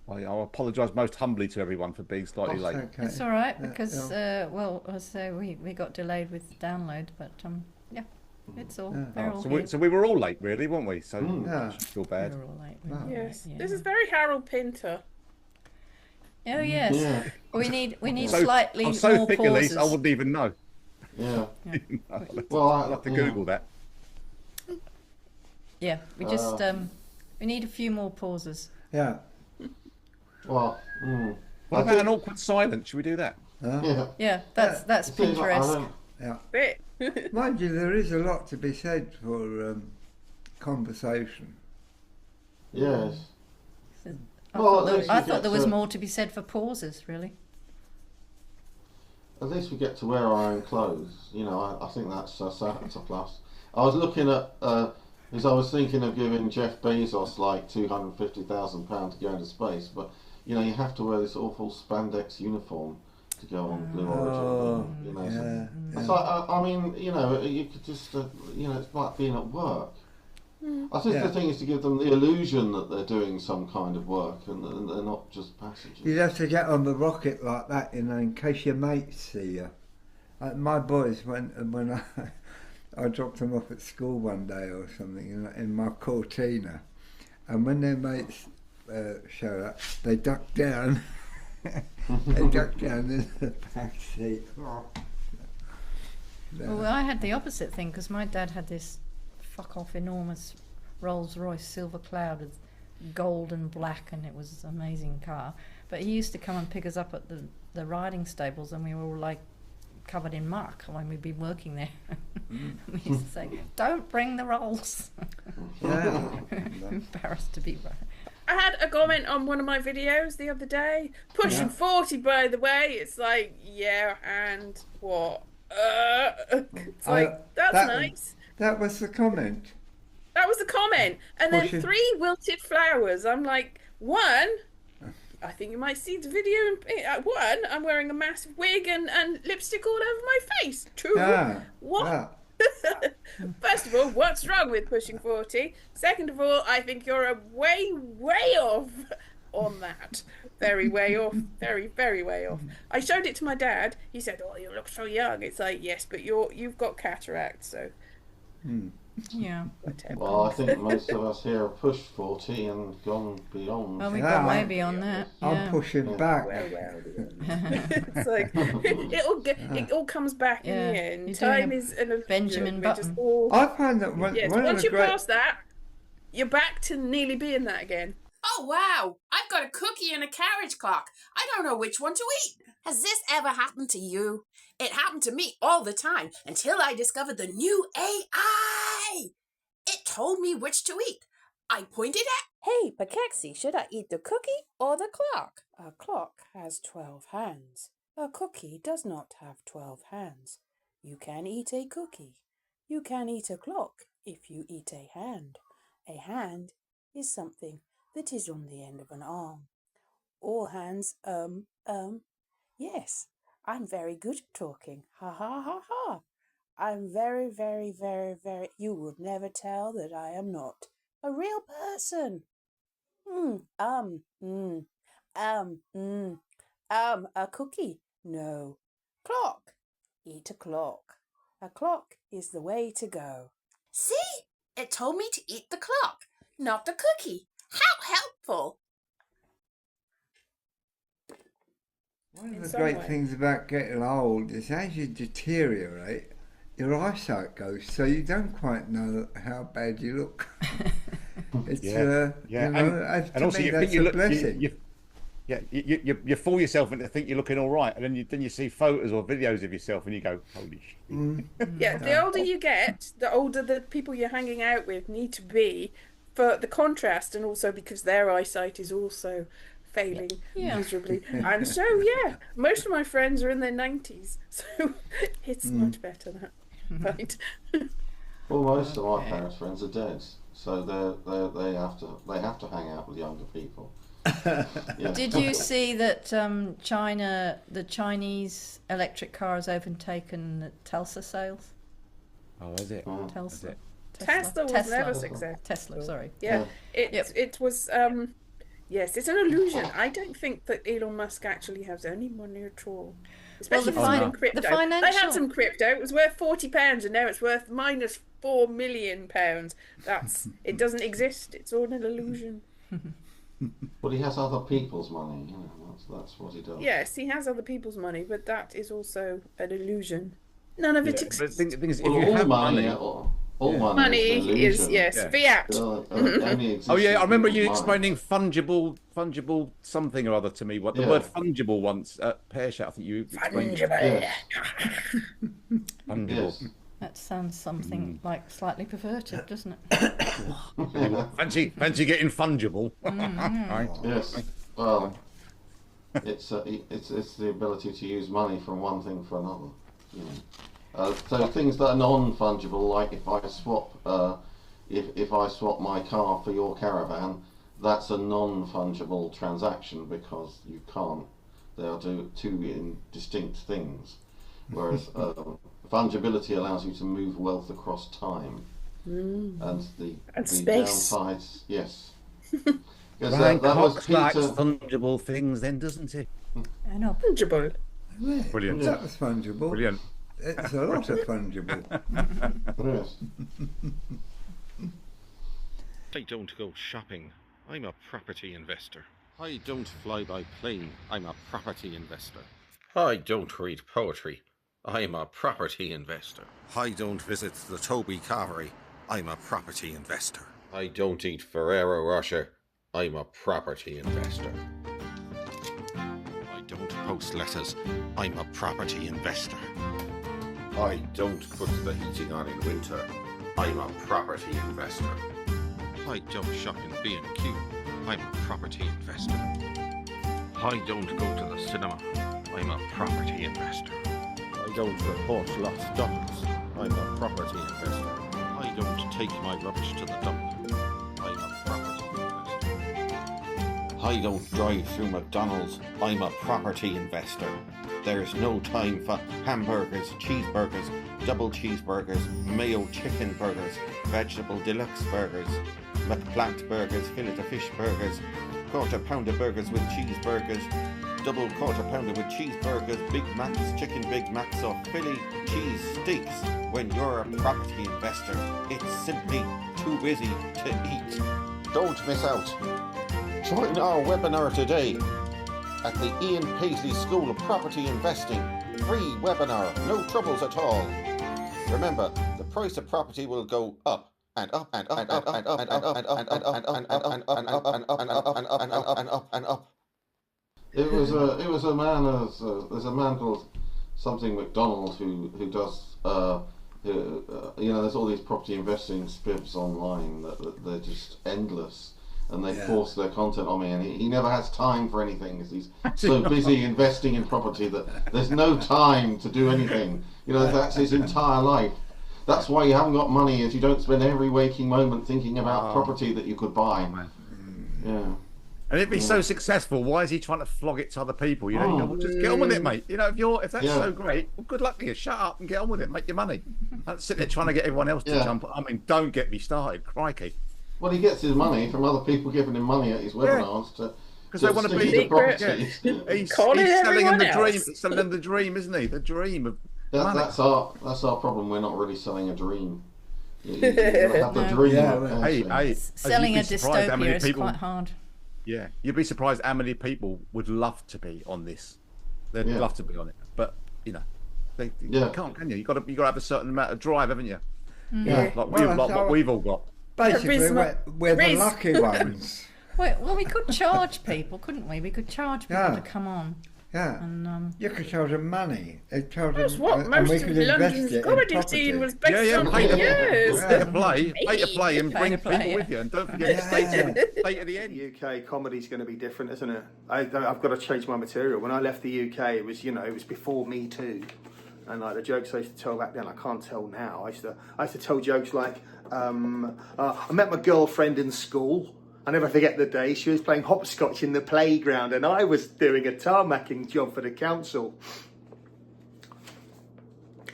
apologise most humbly to everyone for being slightly late. Okay. It's all right because well, I say we got delayed with the download, but yeah, it's all they're all here. So we were all late, really, weren't we? So Yeah. I feel bad. We were all late. Yes. Yeah. This is very Harold Pinter. Oh yes. Yeah. We need So- slightly I'm so more thick, pauses. Elise, I wouldn't even know. yeah. Well, Well, I'll have to Google that. Yeah, we just we need a few more pauses. Yeah. Well, What about an awkward silence? Should we do that? yeah. Yeah, that's It seems like I Pinterest. don't- Yeah. Bit. Mind you, there is a lot to be said for conversation. Yes. I Well, thought at least there, I we thought get there was to- more to be said for pauses, really. At least we get to wear our own clothes. I think that's a plus. I was looking at, because I was thinking of giving Jeff Bezos like £250,000 to go into space, but you have to wear this awful spandex uniform to go on Blue Origin. Yeah. It's like, I mean, you could just, it's like being at work. I think the thing is to give them the illusion that they're doing some kind of work and they're not just passengers. You'd have to get on the rocket like that, in case your mates see you. My boys when I dropped them off at school one day or something in my Cortina, and when their mates showed up, they ducked down. They ducked down in the back seat. Well, I had the opposite thing because my dad had this fuck-off enormous Rolls-Royce Silver Cloud with gold and black, and it was an amazing car. But he used to come and pick us up at the riding stables, and we were all like covered in muck when we'd been working there. We used to say, "Don't bring the rolls." Yeah. Embarrassed to be right. I had a comment on one of my videos the other day. Pushing 40, by the way. It's like, yeah, and what? It's like, that's nice. That was the comment. That was the comment. And then 3 wilted flowers. I'm like, 1, I think you might see the video. 1, I'm wearing a massive wig and lipstick all over my face. 2, what? Yeah. First of all, what's wrong with pushing 40? Second of all, I think you're a way off on that. Very way off. Very, very way off. I showed it to my dad. He said, "Oh, you look so young." It's like, yes, but you've got cataract, so. Yeah. Well, I think most of us here have pushed 40 and gone beyond. Well, we've got way beyond that. I'm pushing back. It's like it all comes back in the end. You're Time doing is an Benjamin Button. I find that one of once the you great... pass that, you're back to nearly being that again. Oh, wow. I've got a cookie and a carriage clock. I don't know which one to eat. Has this ever happened to you? It happened to me all the time until I discovered the new AI. It told me which to eat. I pointed at. Hey, Pakexi, should I eat the cookie or the clock? A clock has 12 hands. A cookie does not have 12 hands. You can eat a cookie. You can eat a clock if you eat a hand. A hand is something that is on the end of an arm. All hands, yes, I'm very good at talking. Ha ha ha ha. I'm very, very, very, very, you would never tell that I am not a real person. A cookie? No. Clock. Eat a clock. A clock is the way to go. See? It told me to eat the clock, not the cookie. How helpful. One of the great things about getting old is as you deteriorate, your eyesight goes, so you don't quite know how bad you look. It's, you know, and also you think you look, you fool yourself into think you're looking all right, and then you see photos or videos of yourself, and you go, holy shit. Yeah, the older you get, the older the people you're hanging out with need to be for the contrast, and also because their eyesight is also failing miserably. And so, yeah, most of my friends are in their 90s, so it's much better that. Right. Well, most of my parents' friends are dead, so they have to hang out with younger people. Yeah. Did you see that the Chinese electric car has overtaken the Tesla sales? Oh, is it? Tesla was never successful. Tesla, sorry. Yeah, it was. Yes, it's an illusion. I don't think that Elon Musk actually has any money at all. Especially in crypto. They had some crypto. It was worth £40, and now it's worth minus £4 million. It doesn't exist. It's all an illusion. Well, he has other people's money. You know, that's what he does. Yes, he has other people's money, but that is also an illusion. None of it exists. But the thing is, if you have money, all money is fiat. Oh yeah, I remember you explaining fungible something or other to me. What the word fungible once at Pear Shaped, I think you explained. Fungible. Yes. That sounds something like slightly perverted, doesn't it? fancy getting fungible. Right. Yes. Well, it's the ability to use money from one thing for another. You know. So things that are non-fungible, like if I swap my car for your caravan, that's a non-fungible transaction because you can't. They are two distinct things. Whereas fungibility allows you to move wealth across time, and space. Downsides, yes. Brian Cox likes fungible things, then, doesn't he? I know, fungible. Brilliant. That was fungible. Brilliant. It's a lot of fungible. Yes. I don't go shopping. I'm a property investor. I don't fly by plane. I'm a property investor. I don't read poetry. I'm a property investor. I don't visit the Toby Carvery. I'm a property investor. I don't eat Ferrero Rocher. I'm a property investor. I don't post letters. I'm a property investor. I don't put the heating on in winter. I'm a property investor. I don't shop in B&Q. I'm a property investor. I don't go to the cinema. I'm a property investor. I don't report lost dollars. I'm a property investor. I don't take my rubbish to the dump. I'm a property investor. I don't drive through McDonald's. I'm a property investor. There's no time for hamburgers, cheeseburgers, double cheeseburgers, mayo chicken burgers, vegetable deluxe burgers, McPlant burgers, fillet of fish burgers, quarter pounder burgers with cheeseburgers, double quarter pounder with cheeseburgers, Big Macs, chicken Big Macs or Philly cheese steaks. When you're a property investor, it's simply too busy to eat. Don't miss out. Join our webinar today at the Ian Paisley School of Property Investing. Free webinar, no troubles at all. Remember, the price of property will go up and up and up and up and up and up and up and up and up and up and up and up and up and up and up and up and up and up. It was a man called something McDonald who does There's all these property investing spibs online that they're just endless, and they force their content on me, and he never has time for anything because he's so busy investing in property that there's no time to do anything. That's his entire life. That's why you haven't got money, is you don't spend every waking moment thinking about property that you could buy. Yeah. And if he's so successful, why is he trying to flog it to other people? Well, just get on with it, mate. If that's so great, well, good luck to you. Shut up and get on with it. Make your money. Don't sit there trying to get everyone else to jump. I mean, don't get me started. Crikey. Well, he gets his money from other people giving him money at his webinars because they want to be the properties. He's selling them the dream. He's selling them the dream, isn't he? The dream of money. That's our problem. We're not really selling a dream. You have the dream. Selling a dystopia is quite hard. Yeah, you'd be surprised how many people would love to be on this. They'd love to be on it, but you can't, can you? You got to have a certain amount of drive, haven't you? Like what we've all got. Basically, we're the lucky ones. Well, we could charge people, couldn't we? We could charge people to come on. Yeah, and you could charge them money. That's what most of London's comedy scene was based on for years. Pay to play and bring people with you, and don't forget to stay at the end. UK comedy's going to be different, isn't it? I've got to change my material. When I left the UK, it was before Me Too, and like the jokes I used to tell back then, I can't tell now. I used to tell jokes like, I met my girlfriend in school. I never forget the day she was playing hopscotch in the playground and I was doing a tarmacking job for the council.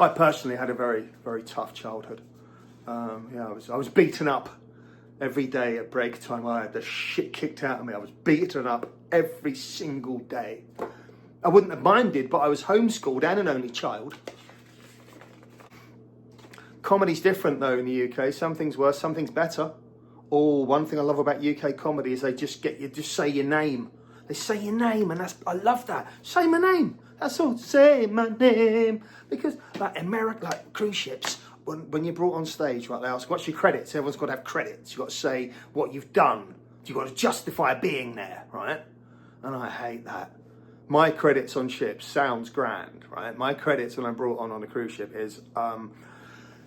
I personally had a very, very tough childhood. I was beaten up every day at break time. I had the shit kicked out of me. I was beaten up every single day. I wouldn't have minded, but I was homeschooled and an only child. Comedy's different though in the UK. Some things worse, some things better. One thing I love about UK comedy is they just get you, just say your name. They say your name, and I love that. Say my name. That's all. Say my name. Because like cruise ships, when you're brought on stage, right, they ask, what's your credits? Everyone's got to have credits. You've got to say what you've done. You've got to justify being there, right? And I hate that. My credits on ships sounds grand, right? My credits when I'm brought on a cruise ship is,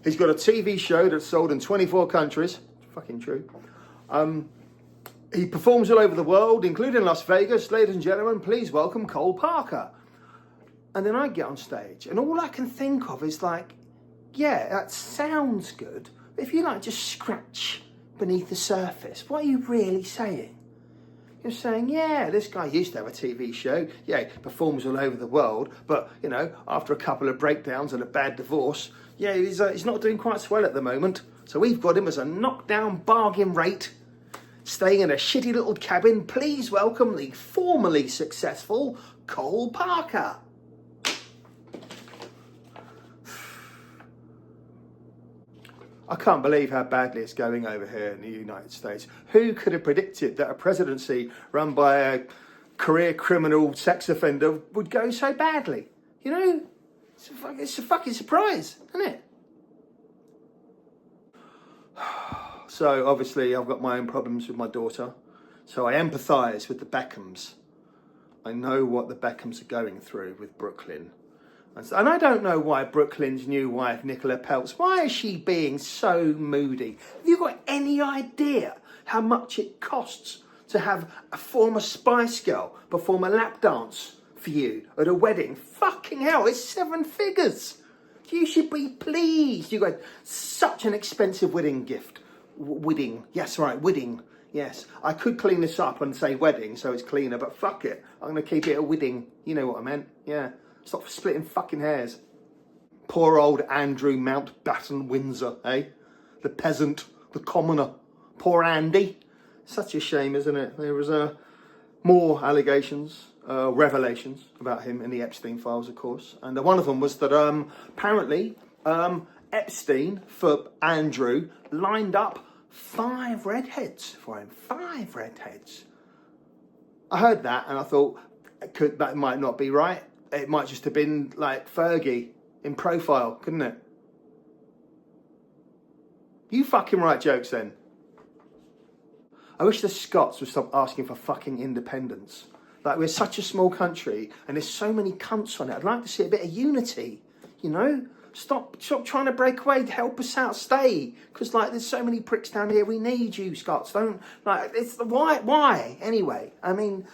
he's got a TV show that's sold in 24 countries. Fucking true. He performs all over the world, including Las Vegas. Ladies and gentlemen, please welcome Cole Parker. And then I get on stage, and all I can think of is like, yeah, that sounds good. But if you just scratch beneath the surface, what are you really saying? You're saying, yeah, this guy used to have a TV show. Yeah, he performs all over the world. But, after a couple of breakdowns and a bad divorce, yeah, he's not doing quite so well at the moment. So we've got him as a knockdown bargain rate, staying in a shitty little cabin. Please welcome the formerly successful Cole Parker. I can't believe how badly it's going over here in the United States. Who could have predicted that a presidency run by a career criminal sex offender would go so badly? It's a fucking surprise, isn't it? So obviously I've got my own problems with my daughter. So I empathise with the Beckhams. I know what the Beckhams are going through with Brooklyn. And I don't know why Brooklyn's new wife, Nicola Peltz, why is she being so moody? Have you got any idea how much it costs to have a former Spice Girl perform a lap dance for you at a wedding? Fucking hell, it's 7 figures. You should be pleased. You got such an expensive wedding gift. Wedding. Yes, right, wedding. Yes. I could clean this up and say wedding so it's cleaner, but fuck it. I'm going to keep it a wedding. You know what I meant. Yeah. Stop splitting fucking hairs. Poor old Andrew Mountbatten Windsor, eh? The peasant, the commoner. Poor Andy. Such a shame, isn't it? There was more allegations, revelations about him in the Epstein files, of course. And one of them was that apparently Epstein, for Andrew, lined up 5 redheads for him. 5 redheads. I heard that and I thought that might not be right. It might just have been like Fergie in Profile, couldn't it? You fucking write jokes then. I wish the Scots would stop asking for fucking independence. Like, we're such a small country and there's so many cunts on it. I'd like to see a bit of unity, Stop trying to break away. Help us out. Stay. Because, like, there's so many pricks down here. We need you, Scots. Don't, like, it's, why? Anyway, I mean,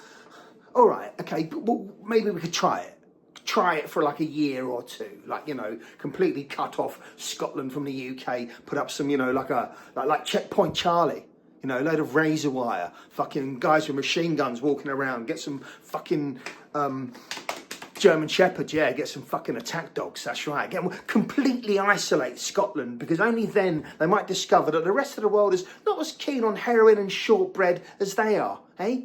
all right, okay, but, well, maybe we could try it. Try it for like a year or two, like, you know, completely cut off Scotland from the UK, put up some, you know, like Checkpoint Charlie, you know, a load of razor wire, fucking guys with machine guns walking around, get some fucking German Shepherds, yeah, get some fucking attack dogs, that's right, completely isolate Scotland, because only then they might discover that the rest of the world is not as keen on heroin and shortbread as they are, eh?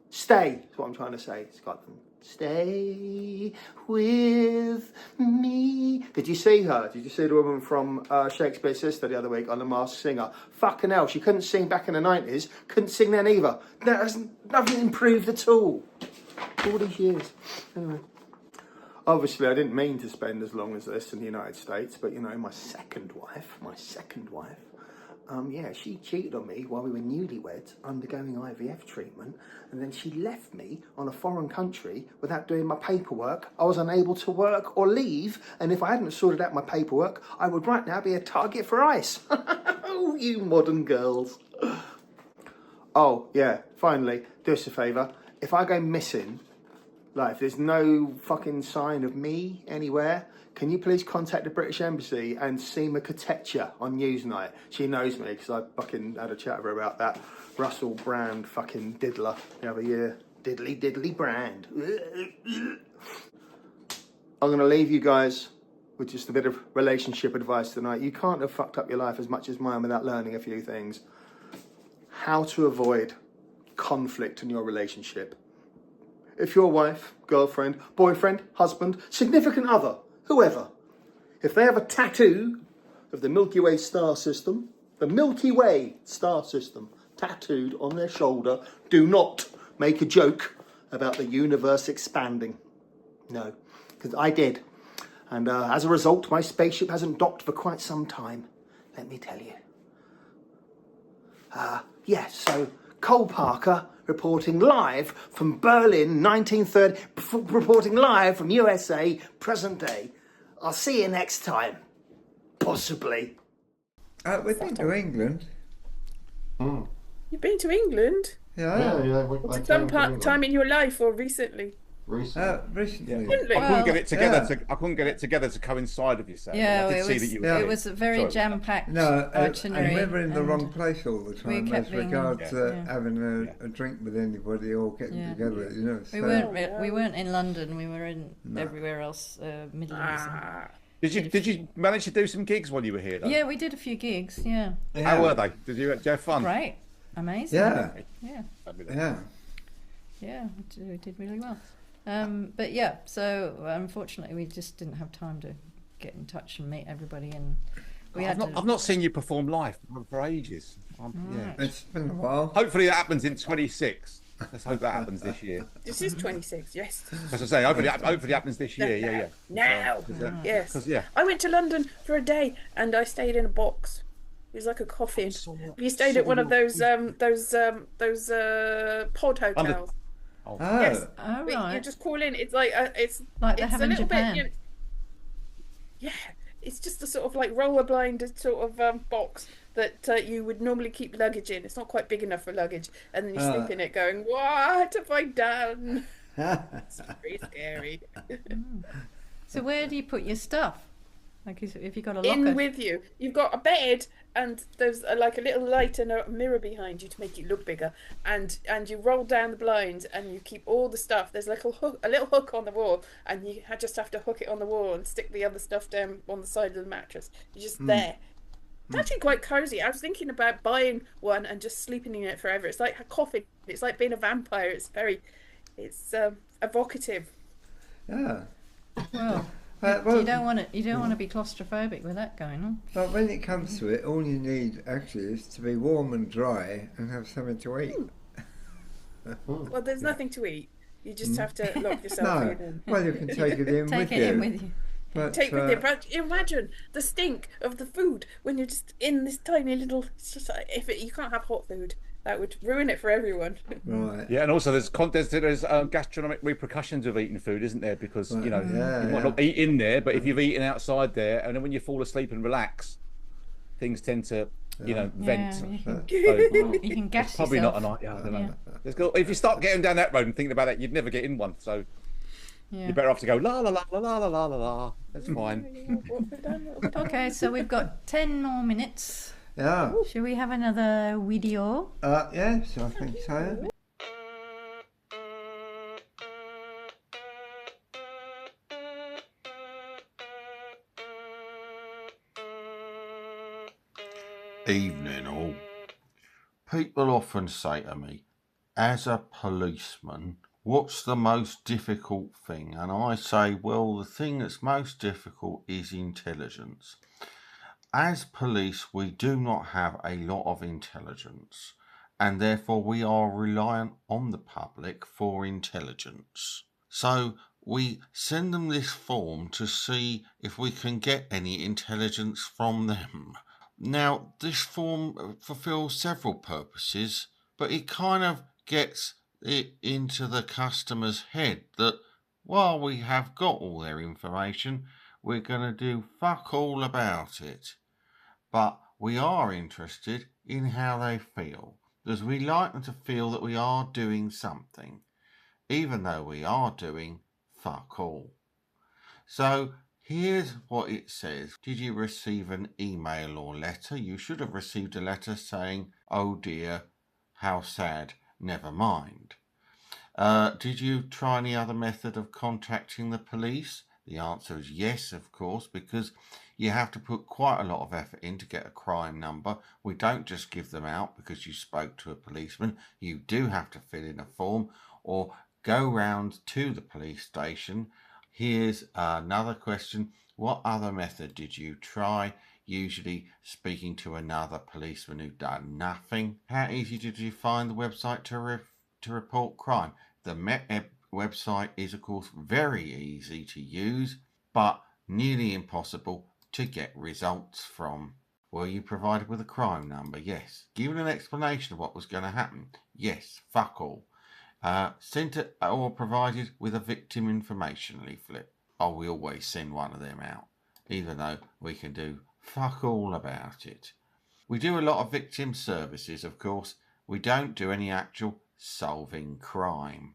Stay, is what I'm trying to say, Scotland. Stay with me. Did you see her? Did you see the woman from Shakespeare's Sister the other week on The Masked Singer? Fucking hell, she couldn't sing back in the 90s. Couldn't sing then either. That hasn't nothing improved at all. All these years. Anyway. Obviously, I didn't mean to spend as long as this in the United States, but, you know, my second wife, yeah, she cheated on me while we were newlyweds, undergoing IVF treatment, and then she left me on a foreign country without doing my paperwork. I was unable to work or leave, and if I hadn't sorted out my paperwork, I would right now be a target for ICE. Oh, you modern girls. Oh, yeah, finally, do us a favour. If I go missing, like, if there's no fucking sign of me anywhere, can you please contact the British Embassy and Seema Katecha on Newsnight? She knows me because I fucking had a chat with her about that Russell Brand fucking diddler the other year. Diddly Brand. I'm going to leave you guys with just a bit of relationship advice tonight. You can't have fucked up your life as much as mine without learning a few things. How to avoid conflict in your relationship. If your wife, girlfriend, boyfriend, husband, significant other, whoever, if they have a tattoo of the Milky Way star system, tattooed on their shoulder, do not make a joke about the universe expanding. No, because I did. And as a result, my spaceship hasn't docked for quite some time, let me tell you. Yes, so Cole Parker reporting live from Berlin, 1930, reporting live from USA, present day. I'll see you next time. Possibly. We've been to England. You've been to England? Yeah. At some time in your life or recently? Recently. I couldn't get it together. I couldn't get it together to coincide with you, Sam. Yeah, I did see that you were it was a very jam-packed itinerary. And we were in the wrong place all the time as regards having a drink with anybody or getting together. You know, we weren't in London. We were in everywhere else, Middle East. Did you manage to do some gigs while you were here, though? Yeah, we did a few gigs. Yeah. How were they? Did you have fun? Great, amazing. Yeah, we did really well. But yeah, so unfortunately we just didn't have time to get in touch and meet everybody, and I've not seen you perform live for ages. It's been a while. Hopefully that happens in 26. Let's hope that happens this year. This is 26, yes. As I say, hopefully it happens this year. Yeah. Now, yes. I went to London for a day and I stayed in a box. It was like a coffin. You stayed at one of those pod hotels. Yes. Oh, right. You just call in. It's like it's like they it's have a in little Japan. bit. Yeah, it's just a sort of like roller blinded sort of box that you would normally keep luggage in. It's not quite big enough for luggage, and then you sleep in it, going, "What have I done?" It's very scary. So where do you put your stuff? Like, if you've got a locker? In with you. You've got a bed, and there's like a little light and a mirror behind you to make it look bigger. And you roll down the blinds, and you keep all the stuff. There's like a little hook on the wall, and you just have to hook it on the wall and stick the other stuff down on the side of the mattress. You're just there. It's actually quite cozy. I was thinking about buying one and just sleeping in it forever. It's like a coffin. It's like being a vampire. It's evocative. Yeah. Well, you don't want to be claustrophobic with that going on. But when it comes to it, all you need actually is to be warm and dry and have something to eat. Well, there's nothing to eat. You just have to lock yourself in. Well, you can take it in with you. But, But imagine the stink of the food when you're just in this tiny little. It's just like, you can't have hot food. That would ruin it for everyone. Right. Yeah, and also there's gastronomic repercussions of eating food, isn't there? Because you know you might not eat in there, but if you've eaten outside there, and then when you fall asleep and relax, things tend to vent. You can gas probably yourself. not I don't know. If you start getting down that road and thinking about that, you'd never get in one. So you're better off to go la la la la la la la la la. That's fine. Okay, so we've got 10 more minutes. Yeah. Shall we have another video? Yes, I think so. Evening all. People often say to me, as a policeman, what's the most difficult thing? And I say, well, the thing that's most difficult is intelligence. As police, we do not have a lot of intelligence, and therefore we are reliant on the public for intelligence. So we send them this form to see if we can get any intelligence from them. Now, this form fulfills several purposes, but it kind of gets it into the customer's head that while we have got all their information, we're going to do fuck all about it. But we are interested in how they feel, because we like them to feel that we are doing something, even though we are doing fuck all. So here's what it says. Did you receive an email or letter? You should have received a letter saying, oh dear, how sad, never mind. Did you try any other method of contacting the police? The answer is yes, of course, because you have to put quite a lot of effort in to get a crime number. We don't just give them out because you spoke to a policeman. You do have to fill in a form or go round to the police station. Here's another question. What other method did you try? Usually speaking to another policeman who'd done nothing. How easy did you find the website to report crime? The website is, of course, very easy to use, but nearly impossible to get results from. Were you provided with a crime number? Yes. Given an explanation of what was going to happen? Yes. Fuck all. Sent it or provided with a victim information leaflet? Oh, we always send one of them out, even though we can do fuck all about it. We do a lot of victim services, of course. We don't do any actual solving crime,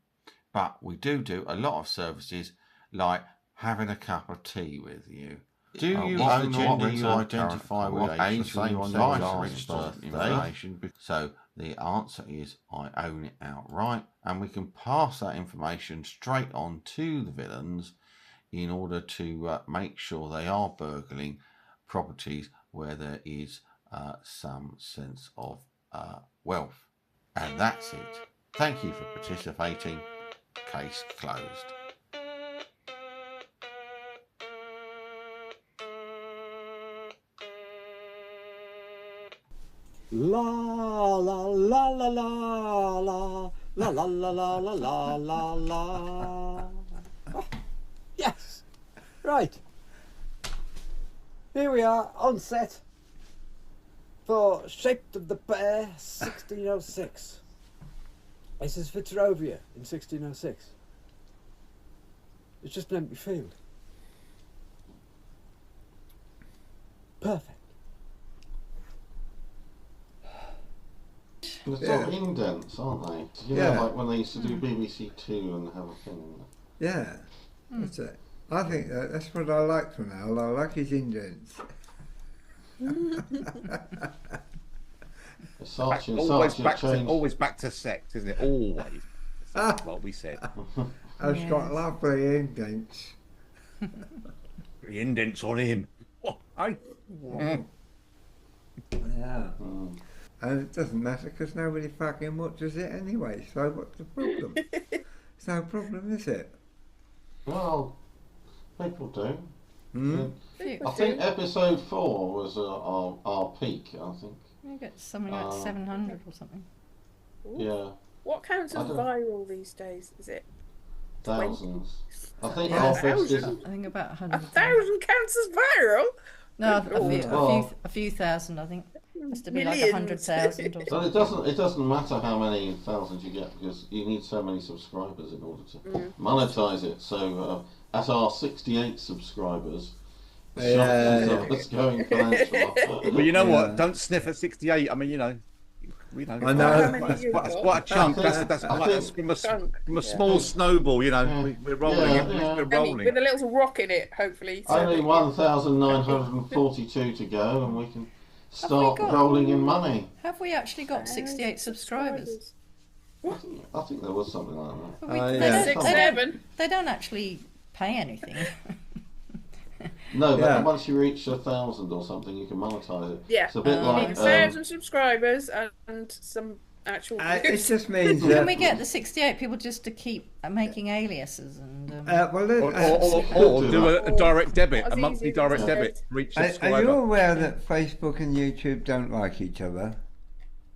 but we do a lot of services like having a cup of tea with you. Do you own or do you identify what age you on your license birthday? So the answer is I own it outright, and we can pass that information straight on to the villains in order to make sure they are burgling properties where there is some sense of wealth. And that's it. Thank you for participating. Case closed. La la la la la la la la la la la la la. Yes, right. Here we are on set for Shaped of the Bear 1606. This is Fitzrovia in 1606. It's just an empty field. Perfect. There's all indents, aren't they? You know, like when they used to do BBC Two and have a thing. Yeah, that's it. I think that's what I like from Al. I like his indents. Always back to sex, isn't it? Always. That's what we said. I've got lovely indents. The indents on him. Yeah. And it doesn't matter because nobody fucking watches it anyway, so what's the problem? It's no problem, is it? Well, people do. Mm. I think episode 4 was our peak, I think. You get something like 700 or something. Yeah. What counts as viral these days? Is it thousands? I think our best is... I think about 100. 1,000 counts as viral? No, Good a few thousand, I think. Has to be like Millions. 100,000 or But something. it doesn't matter how many thousands you get because you need so many subscribers in order to monetize it. So at our 68 subscribers, it's going financial. Well, you know what? Don't sniff at 68. I mean, you know. We know. I know. That's quite a chunk. That's from a small snowball. You know, we're rolling. We're rolling. With a little rock in it, hopefully. So. Only 1,942 to go, and we can start rolling in money. Have we actually got 68 subscribers? I think there was something like that. They don't actually pay anything. No, but once you reach 1,000 or something, you can monetize it. Yeah, it's a bit like 1,000 subscribers and some actual. It just means. Can we get the 68 people just to keep making aliases and? Or do a direct debit, a monthly direct debit for each subscriber. Are you aware that Facebook and YouTube don't like each other?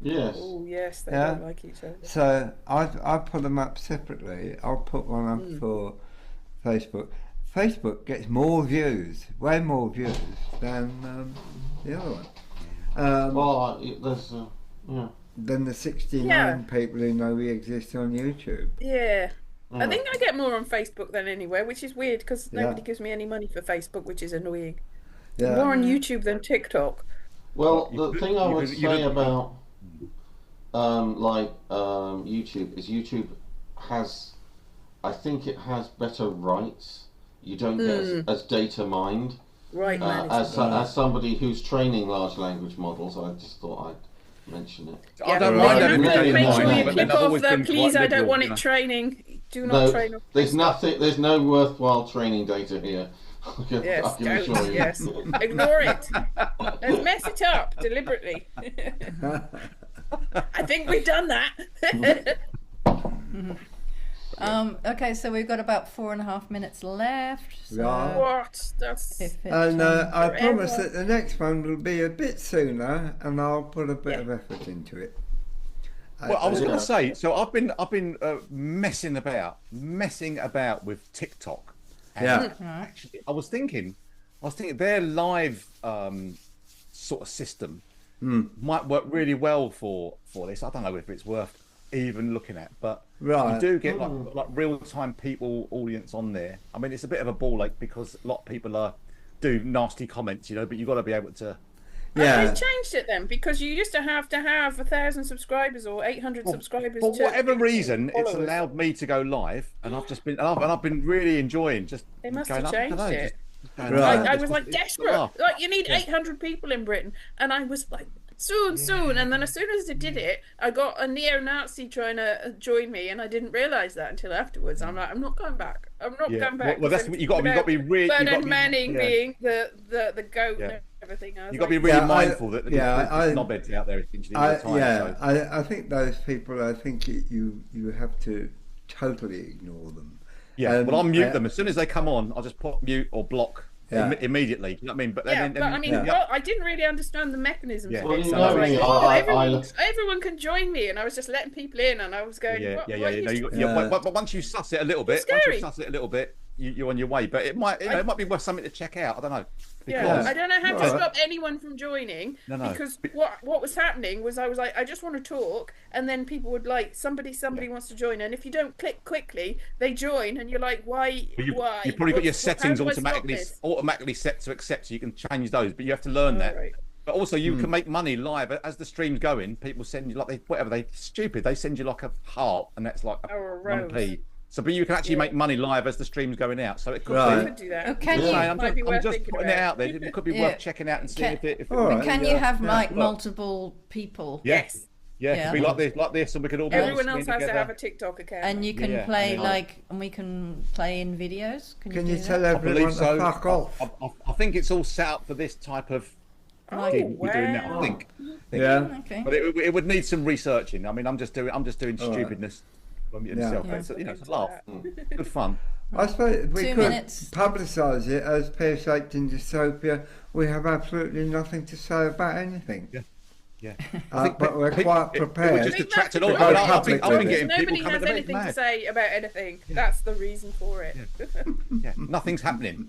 Yes. Oh yes, they don't like each other. So I put them up separately. I'll put one up for Facebook. Facebook gets more views, way more views than the other one. Than the 69 people who know we exist on YouTube. Yeah. I think I get more on Facebook than anywhere, which is weird because nobody gives me any money for Facebook, which is annoying. Yeah. More on YouTube than TikTok. Well, the thing I would say about YouTube is YouTube has, I think it has better rights. You don't get as data mined. Right, as somebody who's training large language models, I just thought I'd mention it. I don't mind having Make sure you but click I've off always the been please, quite I don't liberal, want you it know. training. Do not train. There's nothing. There's no worthwhile training data here. I can assure you. Yes, ignore it. Let's mess it up deliberately. I think we've done that. Okay, so we've got about 4.5 minutes left. So Right. What? That's. And I promise that the next one will be a bit sooner, and I'll put a bit of effort into it. Well, I was going to say, so I've been messing about with TikTok. And actually, I was thinking their live sort of system might work really well for this. I don't know if it's worth even looking at, but you do get like real-time people audience on there. I mean, it's a bit of a ball ache because a lot of people do nasty comments, you know, but you've got to be able to. Yeah. They've changed it then because you used to have 1,000 subscribers or 800 subscribers. For whatever reason, it's allowed me to go live, and I've just been I've been really enjoying just. They must going have changed it. I was like desperate. Like you need 800 people in Britain, and I was like soon. And then as soon as they did it, I got a neo-Nazi trying to join me, and I didn't realise that until afterwards. I'm like, I'm not going back. I'm not going back. Well, that's what you got to be really. Bernard Manning being the goat and everything. You got to be really mindful that there's knobheads out there. Essentially, I think those people. I think you have to totally ignore them. Yeah, well, I'll mute them as soon as they come on. I'll just put mute or block immediately. You know what I mean? But I didn't really understand the mechanisms. Yeah. Of it. So Well, everyone can join me, and I was just letting people in, and I was going. But once you suss it a little bit, you're on your way. But it might be worth something to check out. I don't know. I don't know how to stop anyone from joining because what was happening was I was like, I just want to talk, and then people would like somebody wants to join, and if you don't click quickly, they join, and you're like, why? Why? You probably got your settings automatically set to accept, so you can change those, but you have to learn that. Right. But also, you can make money live as the stream's going. People send you they send you like a heart, and that's like 1p. So, but you can actually make money live as the stream's going out. So it could do that. I'm just putting it out there. It could be worth checking out and seeing if it. Can you have multiple people? Yes. Yeah, it could be like this, and we could all. Everyone else has to have a TikTok account. And you can play and we can play in videos. Can you tell everyone to fuck off? I think it's all set up for this type of. We're doing now. I think. Yeah. Okay. But it would need some researching. I mean, I'm just doing stupidness. It's a laugh. Good fun. I suppose we 2 could minutes. publicise it as Pear Shaped in Dystopia. We have absolutely nothing to say about anything. Yeah. But we're quite prepared. It would just attract it all. I've been getting people Nobody coming has to anything mad. to say about anything. That's the reason for it. Nothing's happening.